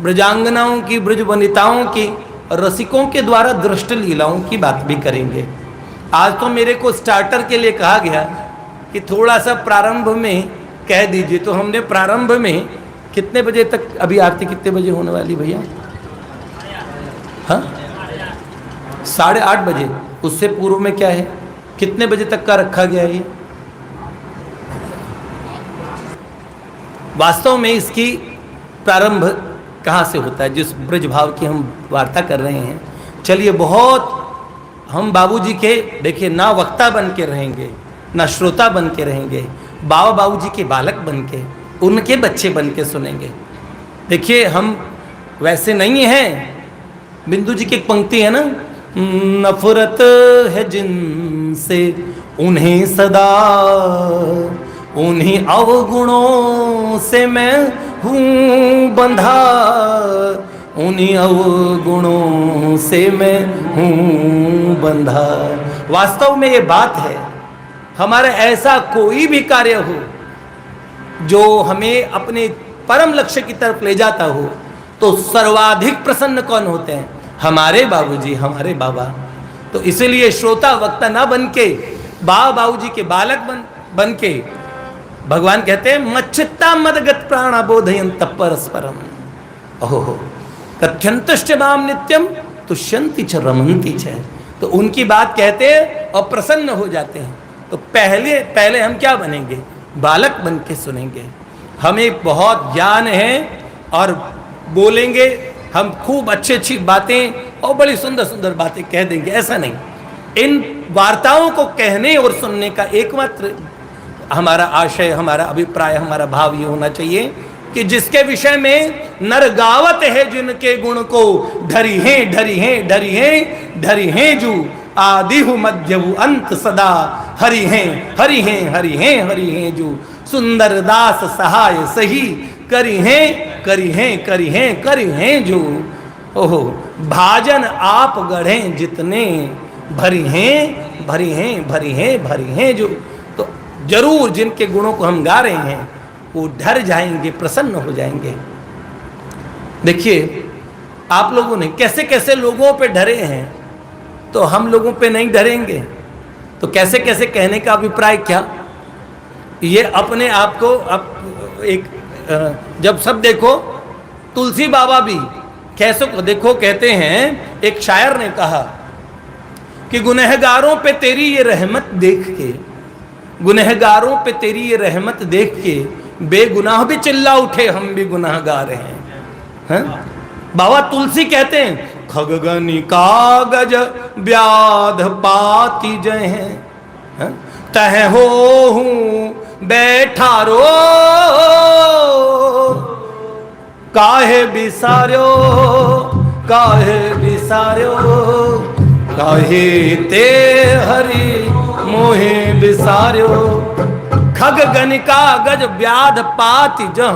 ब्रजांगनाओं की, ब्रज वनिताओं की, रसिकों के द्वारा दृष्ट लीलाओं की बात भी करेंगे। आज तो मेरे को स्टार्टर के लिए कहा गया कि थोड़ा सा प्रारंभ में कह दीजिए, तो हमने प्रारंभ में कितने बजे तक, अभी आरती कितने बजे होने वाली भैया? हाँ, 8:30 बजे। उससे पूर्व में क्या है, कितने बजे तक का रखा गया है ये? वास्तव में इसकी प्रारंभ कहाँ से होता है, जिस ब्रज भाव की हम वार्ता कर रहे हैं। चलिए, बहुत हम बाबूजी के, देखिए, ना वक्ता बन के रहेंगे, ना श्रोता बन के रहेंगे, बाबा बाबूजी के बालक बन के, उनके बच्चे बन के सुनेंगे। देखिए, हम वैसे नहीं हैं। बिंदु जी की एक पंक्ति है ना, नफरत है जिनसे उन्हें सदा, उन्हीं अवगुणों से मैं हूँ बंधा, उन्हीं अवगुणों से मैं हूँ बंधा। वास्तव में ये बात है, हमारा ऐसा कोई भी कार्य हो जो हमें अपने परम लक्ष्य की तरफ ले जाता हो, तो सर्वाधिक प्रसन्न कौन होते हैं? हमारे बाबूजी, हमारे बाबा। तो इसलिए श्रोता वक्ता ना बन के, बाबा बाबूजी के बालक बन के, भगवान कहते हैं मच्चित्ता मदगत प्राण बोधयंत परस्परम, ओहो कथ्यंतश्च माम नित्यम तुष्यंति च रमन्ति च। तो उनकी बात कहते हैं और प्रसन्न हो जाते हैं। तो पहले हम क्या बनेंगे? बालक बन के सुनेंगे। हमें बहुत ज्ञान है और बोलेंगे हम, खूब अच्छी अच्छी बातें और बड़ी सुंदर सुंदर बातें कह देंगे, ऐसा नहीं। इन वार्ताओं को कहने और सुनने का एकमात्र हमारा आशय, हमारा अभिप्राय, हमारा भाव ये होना चाहिए कि जिसके विषय में नर गावत है जिनके गुण को, ढरी हैं ढरी हैं ढरी हैं ढरी हैं जू, आदि हु मध्य हु अंत सदा, हरि हैं हरि हैं हरि हैं हरि हैं जू, सुंदर दास सहाय सही, करी हैं करी हैं करी हैं करी हैं जो। ओहो, भाजन आप गढ़े जितने, भरी हैं भरी हैं भरी हैं भरी हैं जो। तो जरूर जिनके गुणों को हम गा रहे हैं वो डर जाएंगे, प्रसन्न हो जाएंगे। देखिए, आप लोगों ने कैसे कैसे लोगों पे डरे हैं, तो हम लोगों पे नहीं डरेंगे। तो कैसे कैसे कहने का अभिप्राय क्या? ये अपने आप को अब एक, जब सब देखो, तुलसी बाबा भी कैसे को देखो, कहते हैं, एक शायर ने कहा कि गुनहगारों पे तेरी ये रहमत देख के, गुनहगारों पे तेरी ये रहमत देख के, बेगुनाह भी चिल्ला उठे हम भी गुनाहगार हैं। बाबा तुलसी कहते हैं, खगगनि कागज व्याध पाती जय हैं, तह हो हूं बैठा रो, काहे बिसारो काहे बिसारो। बिसार्यो, काहे ते हरि मोहे बिसार्यो। खग गनिका गज व्याध पाति जह,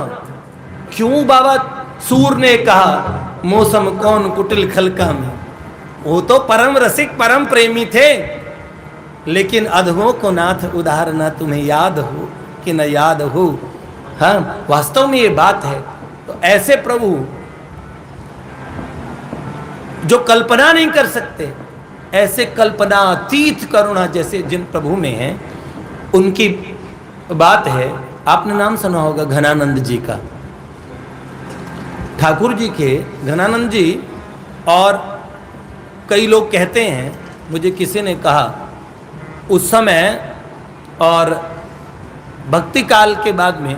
क्यों बाबा सूर ने कहा मौसम कौन कुटिल खलका में। वो तो परम रसिक परम प्रेमी थे, लेकिन अधमों को नाथ उधार न तुम्हें याद हो कि न याद हो। हाँ, वास्तव में ये बात है। तो ऐसे प्रभु जो कल्पना नहीं कर सकते, ऐसे कल्पना अतीत करुणा जैसे जिन प्रभु में है, उनकी बात है। आपने नाम सुना होगा घनानंद जी का। ठाकुर जी के घनानंद जी, और कई लोग कहते हैं, मुझे किसी ने कहा उस समय और भक्ति काल के बाद में,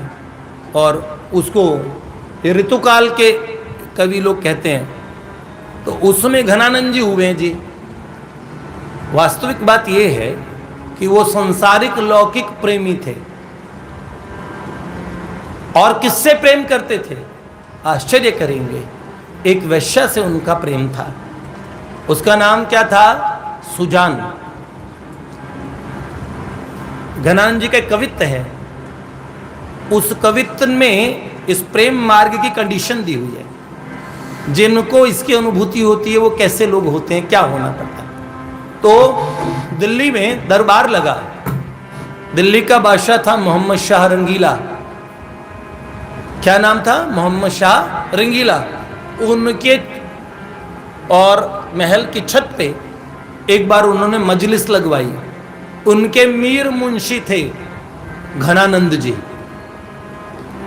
और उसको ऋतुकाल के कवि लोग कहते हैं, तो उसमें घनानंद जी हुए हैं जी। वास्तविक बात यह है कि वो संसारिक लौकिक प्रेमी थे। और किससे प्रेम करते थे? आश्चर्य करेंगे, एक वैश्या से उनका प्रेम था। उसका नाम क्या था? सुजान। घनानंद जी का कवित्व है, उस कवित्व में इस प्रेम मार्ग की कंडीशन दी हुई है। जिनको इसकी अनुभूति होती है वो कैसे लोग होते हैं, क्या होना पड़ता है। तो दिल्ली में दरबार लगा। दिल्ली का बादशाह था मोहम्मद शाह रंगीला। क्या नाम था? मोहम्मद शाह रंगीला। उनके और महल की छत पे एक बार उन्होंने मजलिस लगवाई। उनके मीर मुंशी थे घनानंद जी।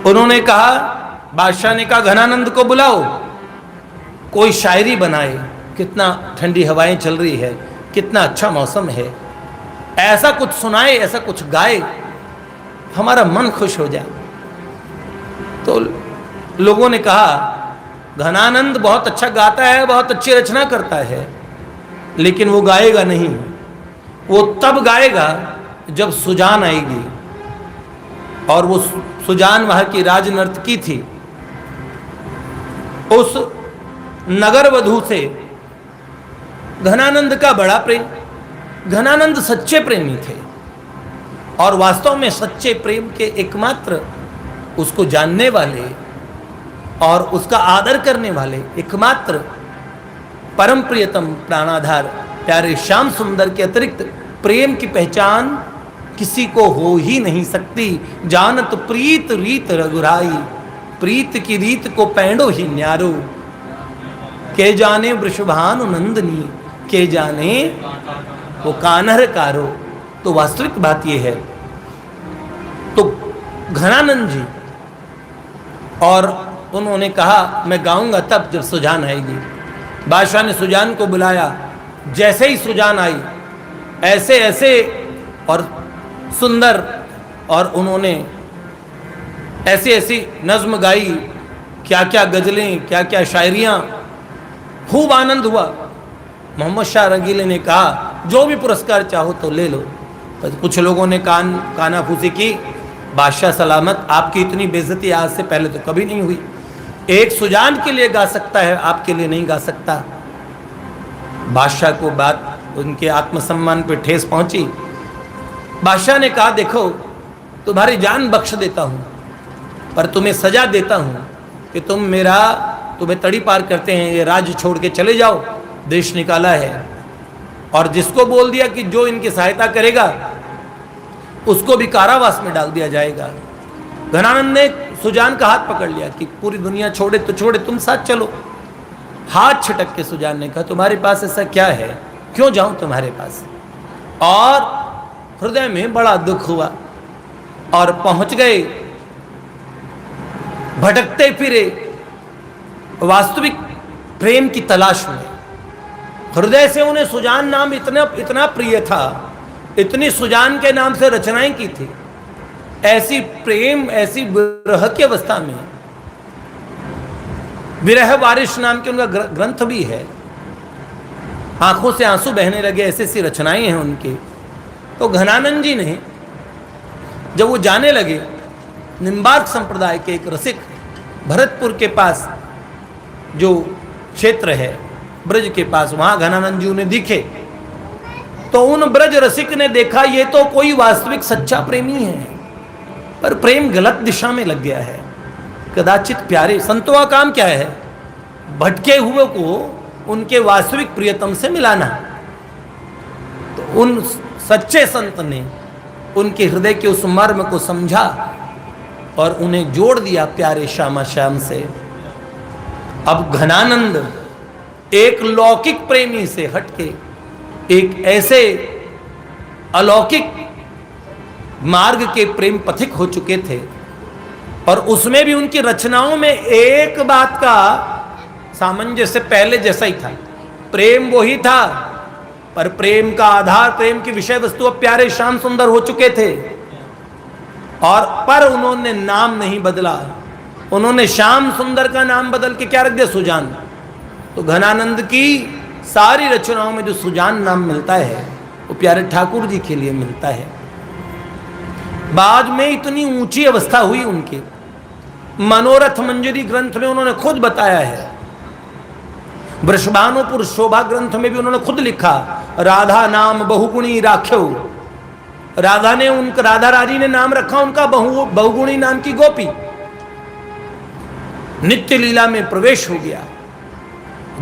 उन्होंने कहा, बादशाह ने कहा घनानंद को बुलाओ, कोई शायरी बनाए। कितना ठंडी हवाएं चल रही है, कितना अच्छा मौसम है, ऐसा कुछ सुनाए, ऐसा कुछ गाए, हमारा मन खुश हो जाए। तो लोगों ने कहा घनानंद बहुत अच्छा गाता है, बहुत अच्छी रचना करता है, लेकिन वो गाएगा नहीं। वो तब गाएगा जब सुजान आएगी। और वो सुजान वहां की राजनर्तकी थी। उस नगर वधू से घनानंद का बड़ा प्रेम। घनानंद सच्चे प्रेमी थे, और वास्तव में सच्चे प्रेम के एकमात्र उसको जानने वाले और उसका आदर करने वाले एकमात्र परम प्रियतम प्राणाधार प्यारे श्याम सुंदर के अतिरिक्त प्रेम की पहचान किसी को हो ही नहीं सकती। जानत प्रीत रीत रघुराई, प्रीत की रीत को पैंडो ही न्यारो। के जाने वृषभानु नंदनी, के जाने वो कान्हर कारो। तो वास्तविक बात यह है। तो घनानंद जी, और उन्होंने कहा मैं गाऊंगा तब जब सुजान आएगी। बादशाह ने सुजान को बुलाया। जैसे ही सुजान आई, ऐसे ऐसे और सुंदर, और उन्होंने ऐसी ऐसी नज्म गाई, क्या क्या गजलें, क्या क्या शायरियाँ, खूब आनंद हुआ। मोहम्मद शाह रंगीले ने कहा जो भी पुरस्कार चाहो तो ले लो। तो कुछ लोगों ने कानाफूसी की, बादशाह सलामत, आपकी इतनी बेइज्जती आज से पहले तो कभी नहीं हुई। एक सुजान के लिए गा सकता है, आपके लिए नहीं गा सकता। बादशाह को बात, उनके आत्मसम्मान पे ठेस पहुंची। बादशाह ने कहा देखो, तुम्हारी जान बख्श देता हूं, पर तुम्हें सजा देता हूं कि तुम्हें तड़ी पार करते हैं, ये राज्य छोड़ के चले जाओ। देश निकाला है, और जिसको बोल दिया कि जो इनकी सहायता करेगा उसको भी कारावास में डाल दिया जाएगा। घनानंद ने सुजान का हाथ पकड़ लिया कि पूरी दुनिया छोड़े तो छोड़े, तुम साथ चलो। हाथ छिटक के सुजान ने कहा तुम्हारे पास ऐसा क्या है, क्यों जाऊं तुम्हारे पास। और हृदय में बड़ा दुख हुआ, और पहुंच गए भटकते फिरे वास्तविक प्रेम की तलाश में। हृदय से उन्हें सुजान नाम इतना प्रिय था, इतनी सुजान के नाम से रचनाएं की थी। ऐसी प्रेम, ऐसी विरह की अवस्था में, विरह वारिश नाम के उनका ग्रंथ भी है। आंखों से आंसू बहने लगे, ऐसी ऐसी रचनाएं हैं उनकी। तो घनानंद जी ने जब वो जाने लगे, निम्बार्क संप्रदाय के एक रसिक, भरतपुर के पास जो क्षेत्र है, ब्रज के पास, वहां घनानंद जी उन्हें दिखे तो उन ब्रज रसिक ने देखा ये तो कोई वास्तविक सच्चा प्रेमी है, पर प्रेम गलत दिशा में लग गया है। कदाचित प्यारे संतों का काम क्या है? भटके हुए को उनके वास्तविक प्रियतम से मिलाना। तो उन सच्चे संत ने उनके हृदय के उस मर्म को समझा और उन्हें जोड़ दिया प्यारे श्यामा श्याम से। अब घनानंद एक लौकिक प्रेमी से हटके एक ऐसे अलौकिक मार्ग के प्रेम पथिक हो चुके थे, और उसमें भी उनकी रचनाओं में एक बात का सामंजस्य पहले जैसा ही था। प्रेम वही था, पर प्रेम का आधार, प्रेम की विषय वस्तु अब प्यारे श्याम सुंदर हो चुके थे, और पर उन्होंने नाम नहीं बदला। उन्होंने श्याम सुंदर का नाम बदल के क्या रख दिया? सुजान। तो घनानंद की सारी रचनाओं में जो सुजान नाम मिलता है वो प्यारे ठाकुर जी के लिए मिलता है। बाद में इतनी ऊंची अवस्था हुई उनके, मनोरथ मंजरी ग्रंथ में उन्होंने खुद बताया है, वृषभानुपुर शोभा ग्रंथ में भी उन्होंने खुद लिखा, राधा नाम बहुगुणी राख्यो। राधा ने उनका, राधा रानी ने नाम रखा उनका बहुगुणी नाम की गोपी। नित्य लीला में प्रवेश हो गया।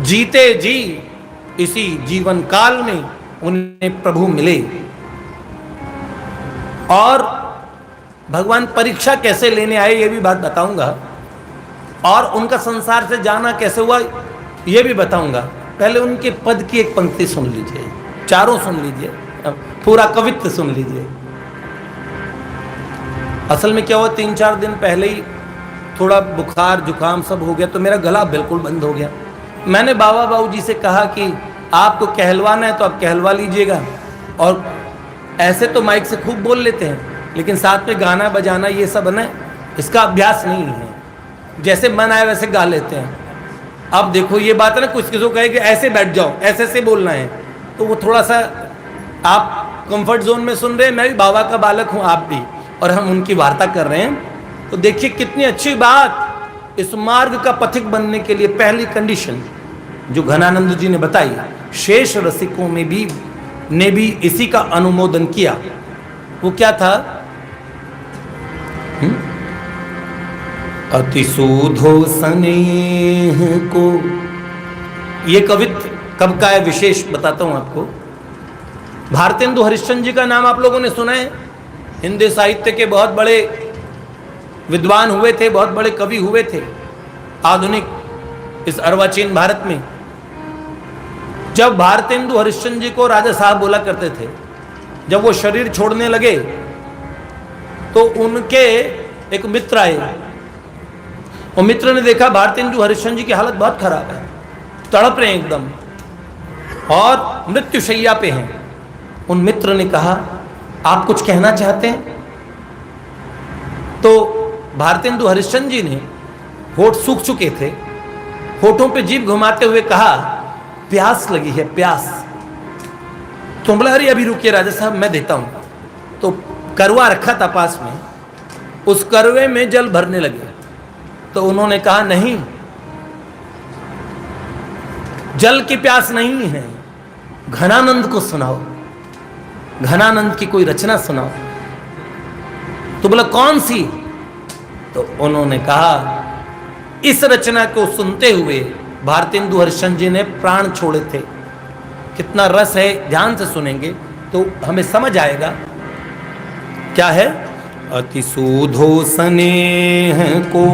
जीते जी इसी जीवन काल में उन्हें प्रभु मिले, और भगवान परीक्षा कैसे लेने आए ये भी बात बताऊंगा, और उनका संसार से जाना कैसे हुआ ये भी बताऊंगा। पहले उनके पद की एक पंक्ति सुन लीजिए, चारों सुन लीजिए, पूरा कवित्व सुन लीजिए। असल में क्या हुआ, 3-4 दिन पहले ही थोड़ा बुखार जुकाम सब हो गया, तो मेरा गला बिल्कुल बंद हो गया। मैंने बाबा बाबू जी से कहा कि आपको कहलवाना है तो आप कहलवा लीजिएगा, और ऐसे तो माइक से खूब बोल लेते हैं, लेकिन साथ में गाना बजाना ये सब ना, इसका अभ्यास नहीं है। जैसे मन आए वैसे गा लेते हैं। अब देखो ये बात है ना, कुछ किसी को कहे कि ऐसे बैठ जाओ, ऐसे ऐसे बोलना है, तो वो थोड़ा सा आप कंफर्ट जोन में सुन रहे हैं। मैं भी बाबा का बालक हूँ, आप भी, और हम उनकी वार्ता कर रहे हैं। तो देखिए कितनी अच्छी बात, इस मार्ग का पथिक बनने के लिए पहली कंडीशन जो घनानंद जी ने बताई, शेष रसिकों में भी ने भी इसी का अनुमोदन किया। वो क्या था? अति सूधो स्नेह को, ये कवित्व कब का है विशेष बताता हूं आपको। भारतेंदु हरिश्चंद्र जी का नाम आप लोगों ने सुना है। हिंदी साहित्य के बहुत बड़े विद्वान हुए थे, बहुत बड़े कवि हुए थे आधुनिक इस अर्वाचीन भारत में। जब भारतेंदु हरिश्चंद्र जी को राजा साहब बोला करते थे, जब वो शरीर छोड़ने लगे तो उनके एक मित्र आए, और मित्र ने देखा भारतेंदु हरिश्चंद्र जी की हालत बहुत खराब है, तड़प रहे हैं एकदम और मृत्युशैया पे हैं। उन मित्र ने कहा आप कुछ कहना चाहते हैं? तो भारतेंदु हरिश्चंद्र जी ने, होठ सूख चुके थे, होठों पे जीभ घुमाते हुए कहा प्यास लगी है, प्यास। तो बोला अरे अभी रुकिए राजा साहब मैं देता हूं। तो करवा रखा था पास में, उस करवे में जल भरने लगे। तो उन्होंने कहा नहीं, जल की प्यास नहीं है, घनानंद को सुनाओ, घनानंद की कोई रचना सुनाओ। तो बोला कौन सी? तो उन्होंने कहा, इस रचना को सुनते हुए भारतेंदु हरिश्चंद्र जी ने प्राण छोड़े थे। कितना रस है, ध्यान से सुनेंगे तो हमें समझ आएगा क्या है। अति सूधो स्नेह को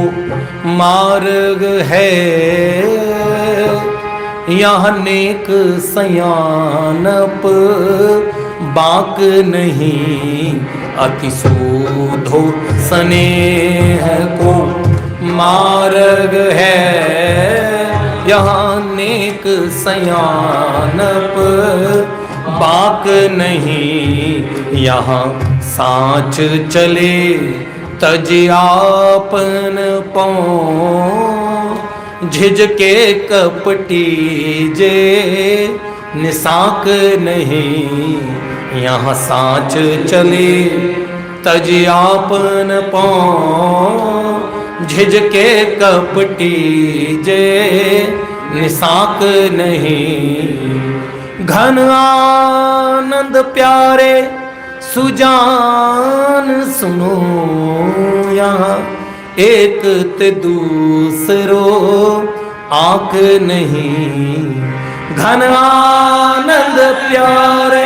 मार्ग है, यहाँ नेक सयानप बाक नहीं। अति सूधो स्नेह को मार्ग है, यहाँ नेक सयानप बाक नहीं। यहाँ साँच चले तज आपन पाँव, झिझके कपटी जे निसाक नहीं। यहाँ साँच चले तज आपन पाँव, झिझके कपटी जे निसाक नहीं। घन आनंद प्यारे सुजान सुनो, यहाँ एक ते दूसरो आंक नहीं। घन आनंद प्यारे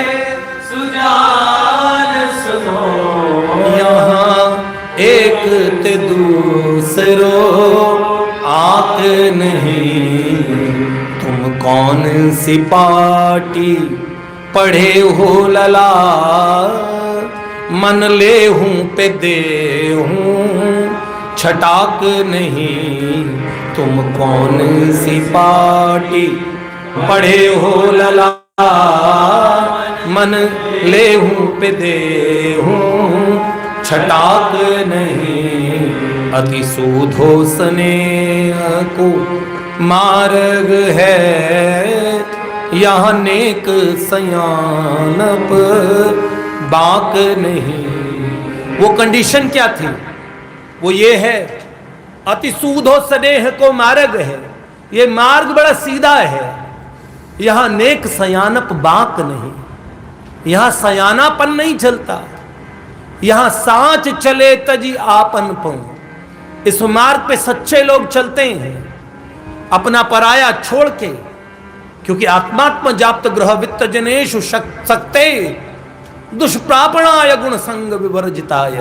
सुजान सुनो, यहाँ एक ते दूसरो आंक नहीं। तुम कौन सी पार्टी पढ़े हो लला, मन ले हूँ पे दे हूँ छटाक नहीं। तुम कौन सी पार्टी पढ़े हो लला, मन ले हूँ पे दे हूँ छटाक नहीं। अति सूधो स्नेह को मार्ग है, यहाँ नेक सयानप बाक नहीं। वो कंडीशन क्या थी? वो ये है, अति सूधो स्नेह को मार्ग है, ये मार्ग बड़ा सीधा है। यहाँ नेक सयानप बाक नहीं, यहाँ सयानापन नहीं चलता। यहाँ सांच चले तजी आपन पाऊं। इस मार्ग पे सच्चे लोग चलते हैं अपना पराया छोड़ के, क्योंकि आत्मात्म जाप्त ग्रह वित्त जनेशु सकते दुष्प्रापणाय गुण संग विवर्जिताय।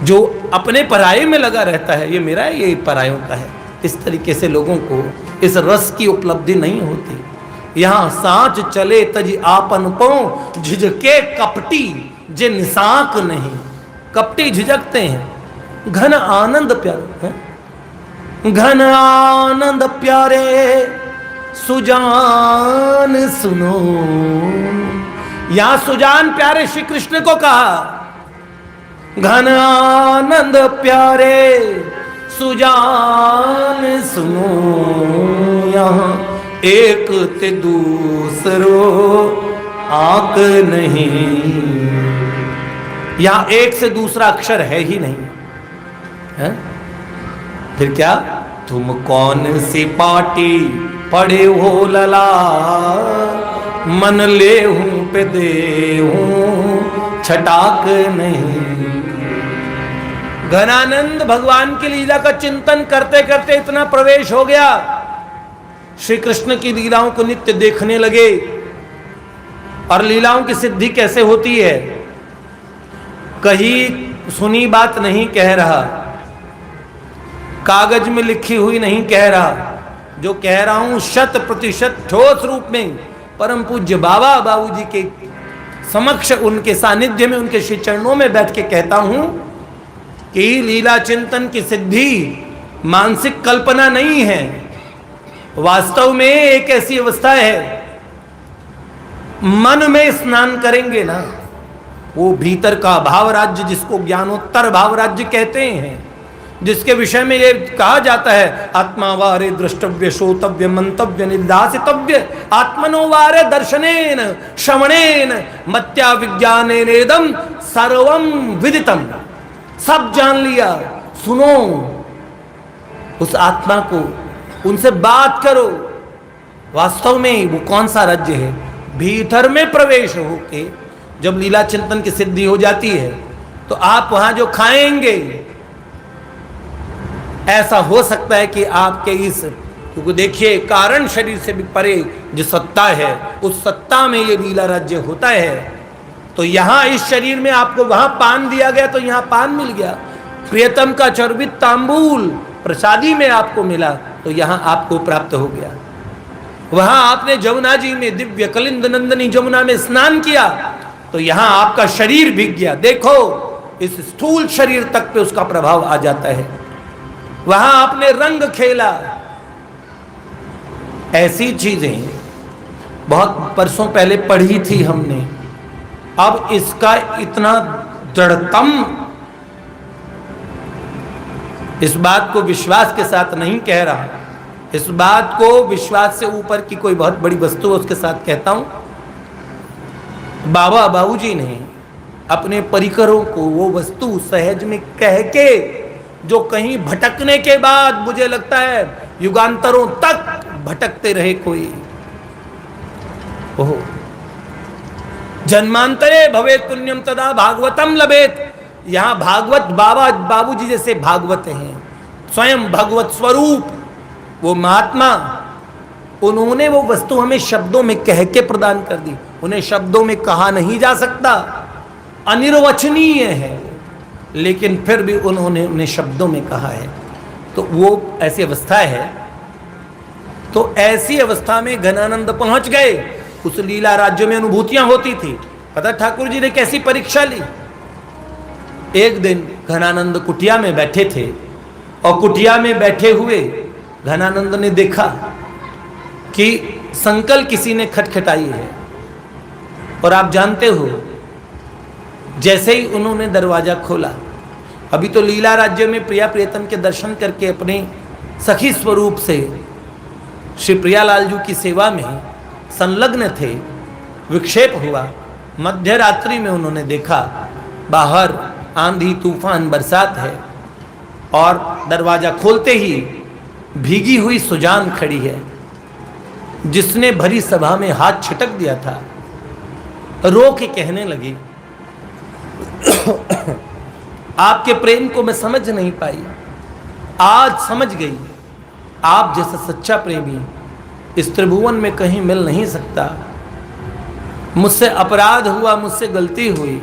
जो अपने पराये में लगा रहता है, ये मेरा है, ये परायों का है, इस तरीके से लोगों को इस रस की उपलब्धि नहीं होती। यहाँ सांच चले तजी आपन पाऊं, झिझके कपटी जे निसाक नहीं। कपटी झिझकते हैं। घन आनंद प्यारे हैं? घन आनंद प्यारे सुजान सुनो, यहां सुजान प्यारे श्री कृष्ण को कहा। घन आनंद प्यारे सुजान सुनो, यहाँ एक ते दूसरो आंक नहीं। यहां एक से दूसरा अक्षर है ही नहीं है? फिर क्या? तुम कौन सी पार्टी पढ़े हो लला, मन ले हूं पे दे हूं छटाक नहीं। घनानंद भगवान की लीला का चिंतन करते करते इतना प्रवेश हो गया, श्री कृष्ण की लीलाओं को नित्य देखने लगे। और लीलाओं की सिद्धि कैसे होती है? कहीं सुनी बात नहीं कह रहा, कागज में लिखी हुई नहीं कह रहा, जो कह रहा हूं 100% ठोस रूप में परम पूज्य बाबा बाबूजी के समक्ष, उनके सानिध्य में, उनके श्री चरणों में बैठ के कहता हूं कि लीला चिंतन की सिद्धि मानसिक कल्पना नहीं है, वास्तव में एक ऐसी अवस्था है, मन में स्नान करेंगे ना, वो भीतर का भाव राज्य, जिसको ज्ञानोत्तर भाव राज्य कहते हैं, जिसके विषय में ये कहा जाता है आत्मा वारे द्रष्टव्य श्रोतव्य मंतव्य निदासितव्य आत्मनो वारे दर्शनेन श्रवणेन मत्या विज्ञानेनेदम सर्वम विदितम। सब जान लिया, सुनो उस आत्मा को, उनसे बात करो। वास्तव में वो कौन सा राज्य है? भीतर में प्रवेश होके जब लीला चिंतन की सिद्धि हो जाती है तो आप वहां जो खाएंगे, ऐसा हो सकता है कि आपके इस, क्योंकि देखिए कारण शरीर से भी परे जो सत्ता है, उस सत्ता में ये लीला राज्य होता है। तो यहां इस शरीर में आपको वहां पान दिया गया तो यहां पान मिल गया, प्रियतम का चर्बित तांबूल प्रसादी में आपको मिला तो यहां आपको प्राप्त हो गया। वहां आपने जमुना जी में दिव्य कलिंद नंदनी जमुना में स्नान किया तो यहां आपका शरीर भीग गया। देखो इस स्थूल शरीर तक पे उसका प्रभाव आ जाता है। वहां आपने रंग खेला, ऐसी चीजें बहुत वर्षों पहले पढ़ी थी हमने। अब इसका इतना दृढ़तम, इस बात को विश्वास के साथ नहीं कह रहा, इस बात को विश्वास से ऊपर की कोई बहुत बड़ी वस्तु है उसके साथ कहता हूं। बाबा बाबूजी ने अपने परिकरों को वो वस्तु सहज में कह के, जो कहीं भटकने के बाद मुझे लगता है युगांतरों तक भटकते रहे कोई। ओहो, जन्मांतरे भवेत पुण्यम तदा भागवतम लभेत। यहां भागवत बाबूजी जैसे भागवत हैं, स्वयं भगवत स्वरूप वो महात्मा, उन्होंने वो वस्तु हमें शब्दों में कह के प्रदान कर दी। उन्हें शब्दों में कहा नहीं जा सकता, अनिर्वचनीय है, लेकिन फिर भी उन्होंने उन्हें शब्दों में कहा है। तो वो ऐसी अवस्था है। तो ऐसी अवस्था में घनानंद पहुंच गए। उस लीला राज्य में अनुभूतियां होती थी। पता ठाकुर जी ने कैसी परीक्षा ली। एक दिन घनानंद कुटिया में बैठे थे और कुटिया में बैठे हुए घनानंद ने देखा कि संकल किसी ने खटखटाई है। और आप जानते हो, जैसे ही उन्होंने दरवाजा खोला, अभी तो लीला राज्य में प्रिया प्रियतम के दर्शन करके अपने सखी स्वरूप से श्री प्रियालाल जी की सेवा में संलग्न थे, विक्षेप हुआ। मध्य रात्रि में उन्होंने देखा बाहर आंधी तूफान बरसात है और दरवाजा खोलते ही भीगी हुई सुजान खड़ी है, जिसने भरी सभा में हाथ छिटक दिया था। रो के कहने लगी, आपके प्रेम को मैं समझ नहीं पाई, आज समझ गई। आप जैसा सच्चा प्रेमी इस त्रिभुवन में कहीं मिल नहीं सकता। मुझसे अपराध हुआ, मुझसे गलती हुई।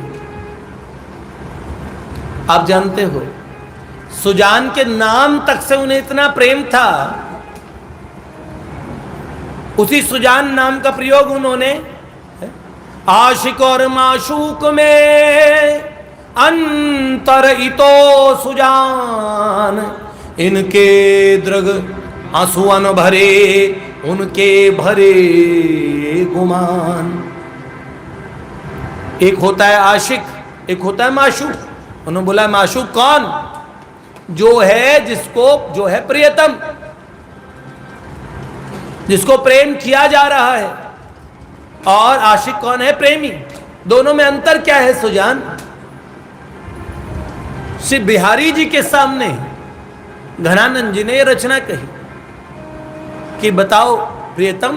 आप जानते हो, सुजान के नाम तक से उन्हें इतना प्रेम था। उसी सुजान नाम का प्रयोग उन्होंने आशिक और माशूक में अंतर इतो सुजान, इनके दृग आंसुअन भरे उनके भरे गुमान। एक होता है आशिक, एक होता है माशूक। उन्होंने बोला माशूक कौन? जो है प्रियतम, जिसको प्रेम किया जा रहा है। और आशिक कौन है? प्रेमी। दोनों में अंतर क्या है सुजान? श्री बिहारी जी के सामने घनानंद जी ने यह रचना कही कि बताओ प्रियतम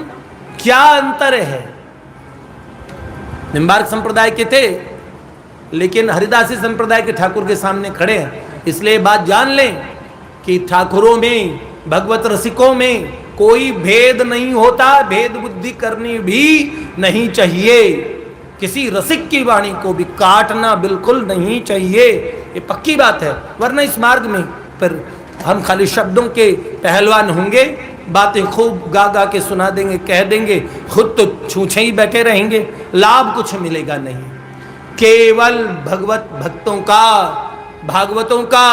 क्या अंतर है। निम्बार्क संप्रदाय के थे, लेकिन हरिदासी संप्रदाय के ठाकुर के सामने खड़े हैं, इसलिए बात जान लें कि ठाकुरों में, भगवत रसिकों में कोई भेद नहीं होता। भेद बुद्धि करनी भी नहीं चाहिए। किसी रसिक की वाणी को भी काटना बिल्कुल नहीं चाहिए, ये पक्की बात है। वरना इस मार्ग में फिर हम खाली शब्दों के पहलवान होंगे, बातें खूब गा गा के सुना देंगे, कह देंगे, खुद तो छूछे ही बैठे रहेंगे, लाभ कुछ मिलेगा नहीं। केवल भगवत भक्तों का, भागवतों का,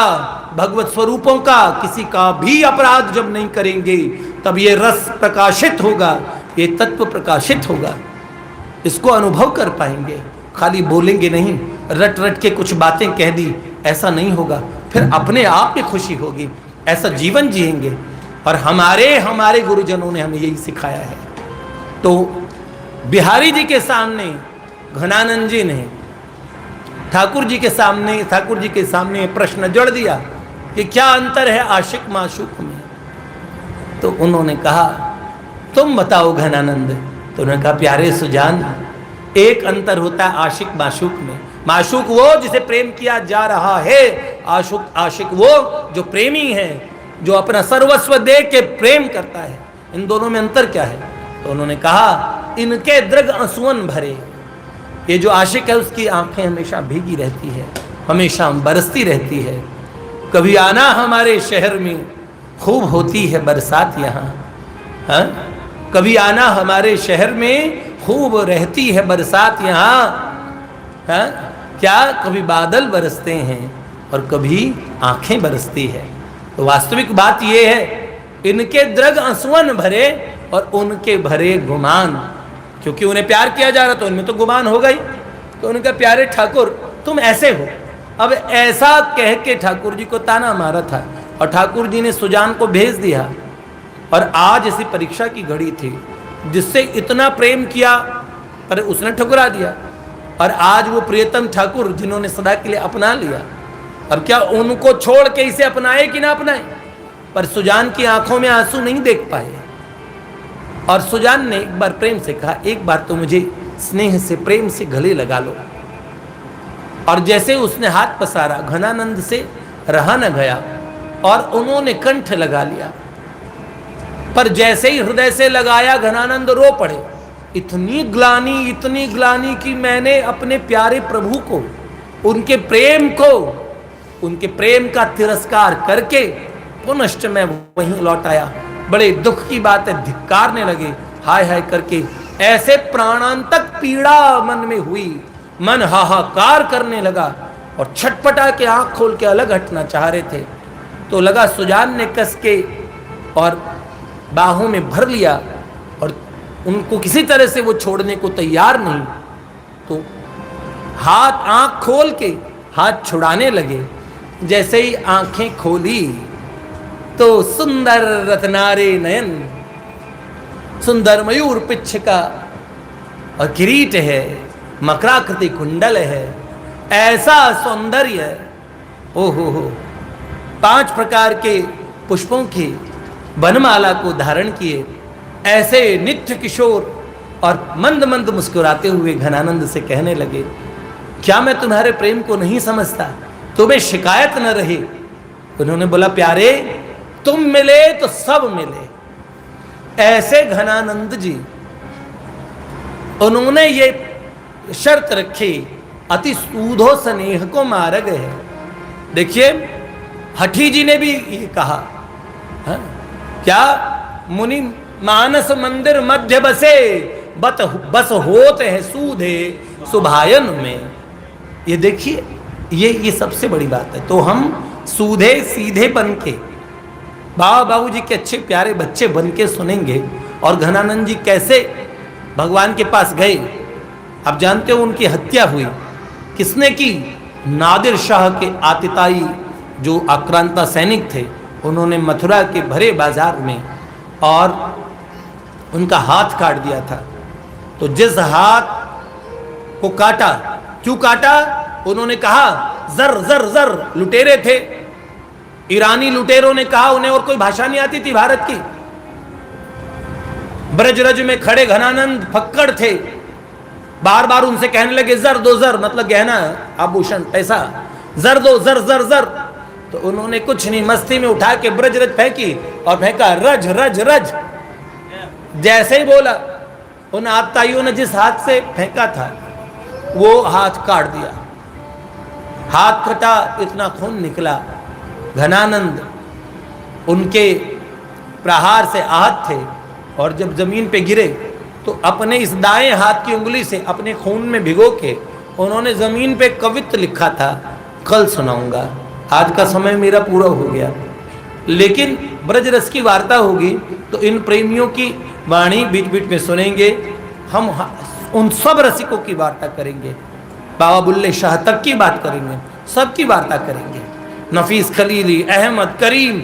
भगवत स्वरूपों का किसी का भी अपराध जब नहीं करेंगे, तब ये रस प्रकाशित होगा, ये तत्व प्रकाशित होगा। इसको अनुभव कर पाएंगे। खाली बोलेंगे नहीं, रट रट के कुछ बातें कह दी, ऐसा नहीं होगा। फिर अपने आप में खुशी होगी, ऐसा जीवन जिएंगे। और हमारे गुरुजनों ने हमें यही सिखाया है। तो बिहारी जी के सामने घनानंद जी ने ठाकुर जी के सामने प्रश्न जड़ दिया कि क्या अंतर है आशिक माशूक में। तो उन्होंने कहा तुम बताओ घनानंद। तो उन्होंने कहा प्यारे सुजान, एक अंतर होता है आशिक माशूक में। माशूक वो जिसे प्रेम किया जा रहा है, आशिक वो जो प्रेमी है, जो अपना सर्वस्व दे के प्रेम करता है। इन दोनों में अंतर क्या है? तो उन्होंने कहा इनके दृग आंसुअन भरे। ये जो आशिक है उसकी आंखें हमेशा भीगी रहती है, हमेशा बरसती रहती है। कभी आना हमारे शहर में, खूब होती है बरसात यहाँ। हाँ, कभी आना हमारे शहर में, खूब रहती है बरसात यहाँ। हाँ, क्या कभी बादल बरसते हैं और कभी आंखें बरसती है। तो वास्तविक बात यह है, इनके दृग आंसुअन भरे और उनके भरे गुमान। क्योंकि उन्हें प्यार किया जा रहा, तो उनमें तो गुमान हो गई। तो उनका प्यारे ठाकुर तुम ऐसे हो। अब ऐसा कह के ठाकुर जी को ताना मारा था और ठाकुर जी ने सुजान को भेज दिया। और आज ऐसी परीक्षा की घड़ी थी, जिससे इतना प्रेम किया पर उसने ठुकरा दिया। और आज वो प्रियतम ठाकुर जिन्होंने सदा के लिए अपना लिया, अब क्या उनको छोड़ के इसे अपनाए कि ना अपनाए? पर सुजान की आंखों में आंसू नहीं देख पाए। और सुजान ने एक बार प्रेम से कहा, एक बार तो मुझे स्नेह से प्रेम से गले लगा लो। और जैसे उसने हाथ पसारा, घनानंद से रहा न गया और उन्होंने कंठ लगा लिया। पर जैसे ही हृदय से लगाया, घनानंद रो पड़े। इतनी ग्लानि कि मैंने अपने प्यारे प्रभु को, उनके प्रेम का तिरस्कार करके पुनश्च मैं वहीं लौट आया। बड़े दुख की बात है, धिक्कारने लगे, हाय हाय करके। ऐसे प्राणांतक पीड़ा मन में हुई, मन हाहाकार करने लगा और छटपटा के आंख खोल के अलग हटना चाह रहे थे। तो लगा सुजान ने कस के और बाहों में भर लिया और उनको किसी तरह से वो छोड़ने को तैयार नहीं। तो आंख खोल के हाथ छुड़ाने लगे। जैसे ही आंखें खोली तो सुंदर रत्नारे नयन, सुंदर मयूर पिच्छ का और किरीट है, मकराकृति कुंडल है, ऐसा सौंदर्य, ओहो हो। 5 प्रकार के पुष्पों की वनमाला को धारण किए, ऐसे नित्य किशोर और मंद मंद मुस्कुराते हुए घनानंद से कहने लगे, क्या मैं तुम्हारे प्रेम को नहीं समझता? तुम्हें शिकायत न रही। उन्होंने बोला, प्यारे तुम मिले तो सब मिले। ऐसे घनानंद जी, उन्होंने ये शर्त रखी, अति सूधो स्नेह को मार्ग है। देखिए हठी जी ने भी ये कहा, हाँ? क्या मुनि मानस मंदिर मध्य बसे, बस होते हैं सूधे सुभायन में। ये देखिए, ये सबसे बड़ी बात है। तो हम सूधे सीधे बन के, बाबू जी के अच्छे प्यारे बच्चे बन के सुनेंगे। और घनानंद जी कैसे भगवान के पास गए। आप जानते हो उनकी हत्या हुई किसने की? नादिर शाह के आतिताई जो आक्रांता सैनिक थे, उन्होंने मथुरा के भरे बाजार में और उनका हाथ काट दिया था। तो जिस हाथ को काटा, क्यों काटा? उन्होंने कहा जर जर जर, लुटेरे थे, ईरानी लुटेरों ने कहा, उन्हें और कोई भाषा नहीं आती थी भारत की। ब्रजरज में खड़े घनानंद फक्कड़ थे, बार बार उनसे कहने लगे जर दो, जर मतलब गहना आभूषण पैसा, जर दो, जर जर जर। तो उन्होंने कुछ नहीं, मस्ती में उठा के ब्रजरज फेंकी और फेंका रज रज रज। जैसे ही बोला, उन आतताइयों ने जिस हाथ से फेंका था वो हाथ काट दिया। हाथ कटा, इतना खून निकला। घनानंद उनके प्रहार से आहत थे और जब जमीन पे गिरे तो अपने इस दाएं हाथ की उंगली से अपने खून में भिगो के उन्होंने जमीन पे कवित्व लिखा था, कल सुनाऊंगा। आज का समय मेरा पूरा हो गया, लेकिन ब्रजरस की वार्ता होगी तो इन प्रेमियों की वाणी बीच बीच में सुनेंगे। हम उन सब रसिकों की वार्ता करेंगे, बाबा बुल्ले शाह तक की बात करेंगे, सबकी वार्ता करेंगे। नफीस खलीली, अहमद करीम,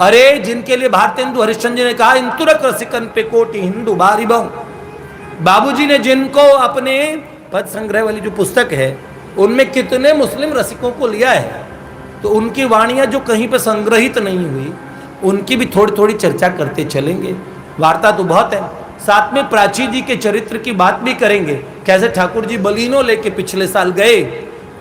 अरे जिनके लिए भारतेंदु हरिश्चंद्र ने कहा, इन तुरक रसिकन पे कोटि हिंदू बारी बहु। बाबूजी ने जिनको अपने पद संग्रह वाली जो पुस्तक है उनमें कितने मुस्लिम रसिकों को लिया है, तो उनकी वाणियां जो कहीं पर संग्रहित नहीं हुई उनकी भी थोड़ी थोड़ी चर्चा करते चलेंगे। वार्ता तो बहुत है, साथ में प्राची जी के चरित्र की बात भी करेंगे। कैसे ठाकुर जी बलिनो लेके पिछले साल गए,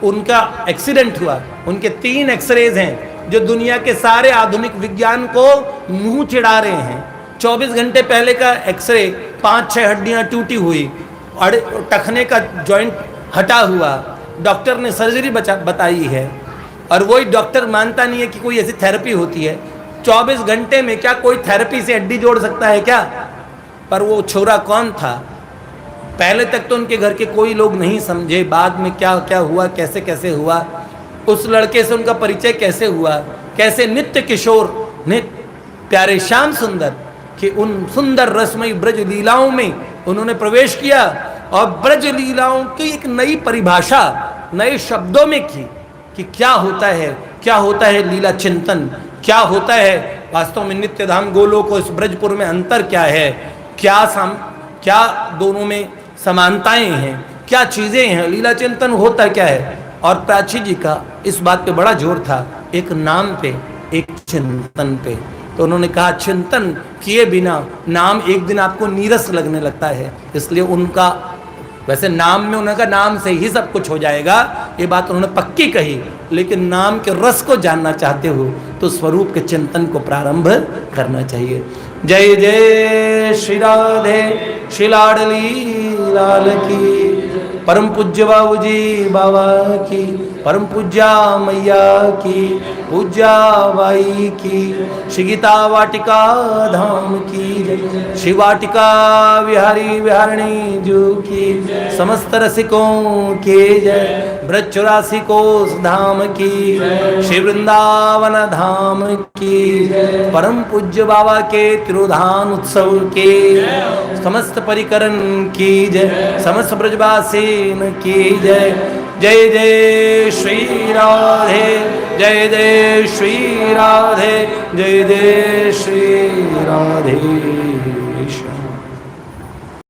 उनका एक्सीडेंट हुआ, उनके 3 एक्सरेज हैं जो दुनिया के सारे आधुनिक विज्ञान को मुंह चिढ़ा रहे हैं। 24 घंटे पहले का एक्सरे, 5-6 हड्डियां टूटी हुई और टखने का जॉइंट हटा हुआ, डॉक्टर ने सर्जरी बताई है और वही डॉक्टर मानता नहीं है कि कोई ऐसी थेरेपी होती है। 24 घंटे में क्या कोई थेरेपी से हड्डी जोड़ सकता है क्या? पर वो छोरा कौन था? पहले तक तो उनके घर के कोई लोग नहीं समझे, बाद में क्या क्या हुआ, कैसे कैसे हुआ, उस लड़के से उनका परिचय कैसे हुआ, कैसे नित्य किशोर नित्य प्यारे श्याम सुंदर कि उन सुंदर रसमयी ब्रज लीलाओं में उन्होंने प्रवेश किया और ब्रज लीलाओं की एक नई परिभाषा नए शब्दों में की कि क्या होता है लीला चिंतन, क्या होता है वास्तव में नित्य धाम गोलोक को इस ब्रजपुर में अंतर क्या है, क्या दोनों में समानताएं हैं, क्या चीजें हैं, लीला चिंतन होता क्या है। और प्राची जी का इस बात पे बड़ा जोर था, एक नाम पे एक चिंतन पे। तो उन्होंने कहा चिंतन किए बिना नाम एक दिन आपको नीरस लगने लगता है, इसलिए उनका वैसे नाम में उनका नाम से ही सब कुछ हो जाएगा, ये बात उन्होंने पक्की कही, लेकिन नाम के रस को जानना चाहते हो तो स्वरूप के चिंतन को प्रारंभ करना चाहिए। जय जय श्री राधे श्री लाडली लाल की, परम पूज्य बाबू जी बाबा की, परम पूज्या मैया की, पूज्या बाई की, श्री गीता वाटिका धाम की, श्री वाटिका विहारी विहारिणी जू की, समस्त रसिकों के जय, ब्रज 84 कोस धाम की, श्री वृंदावन धाम की, परम पूज्य बाबा के तिरुधान उत्सव के समस्त परिकरण की जय, समस्त ब्रजवासीन की जय। जय जय श्री राधे, जय जय श्री राधे, जय जय श्री राधे।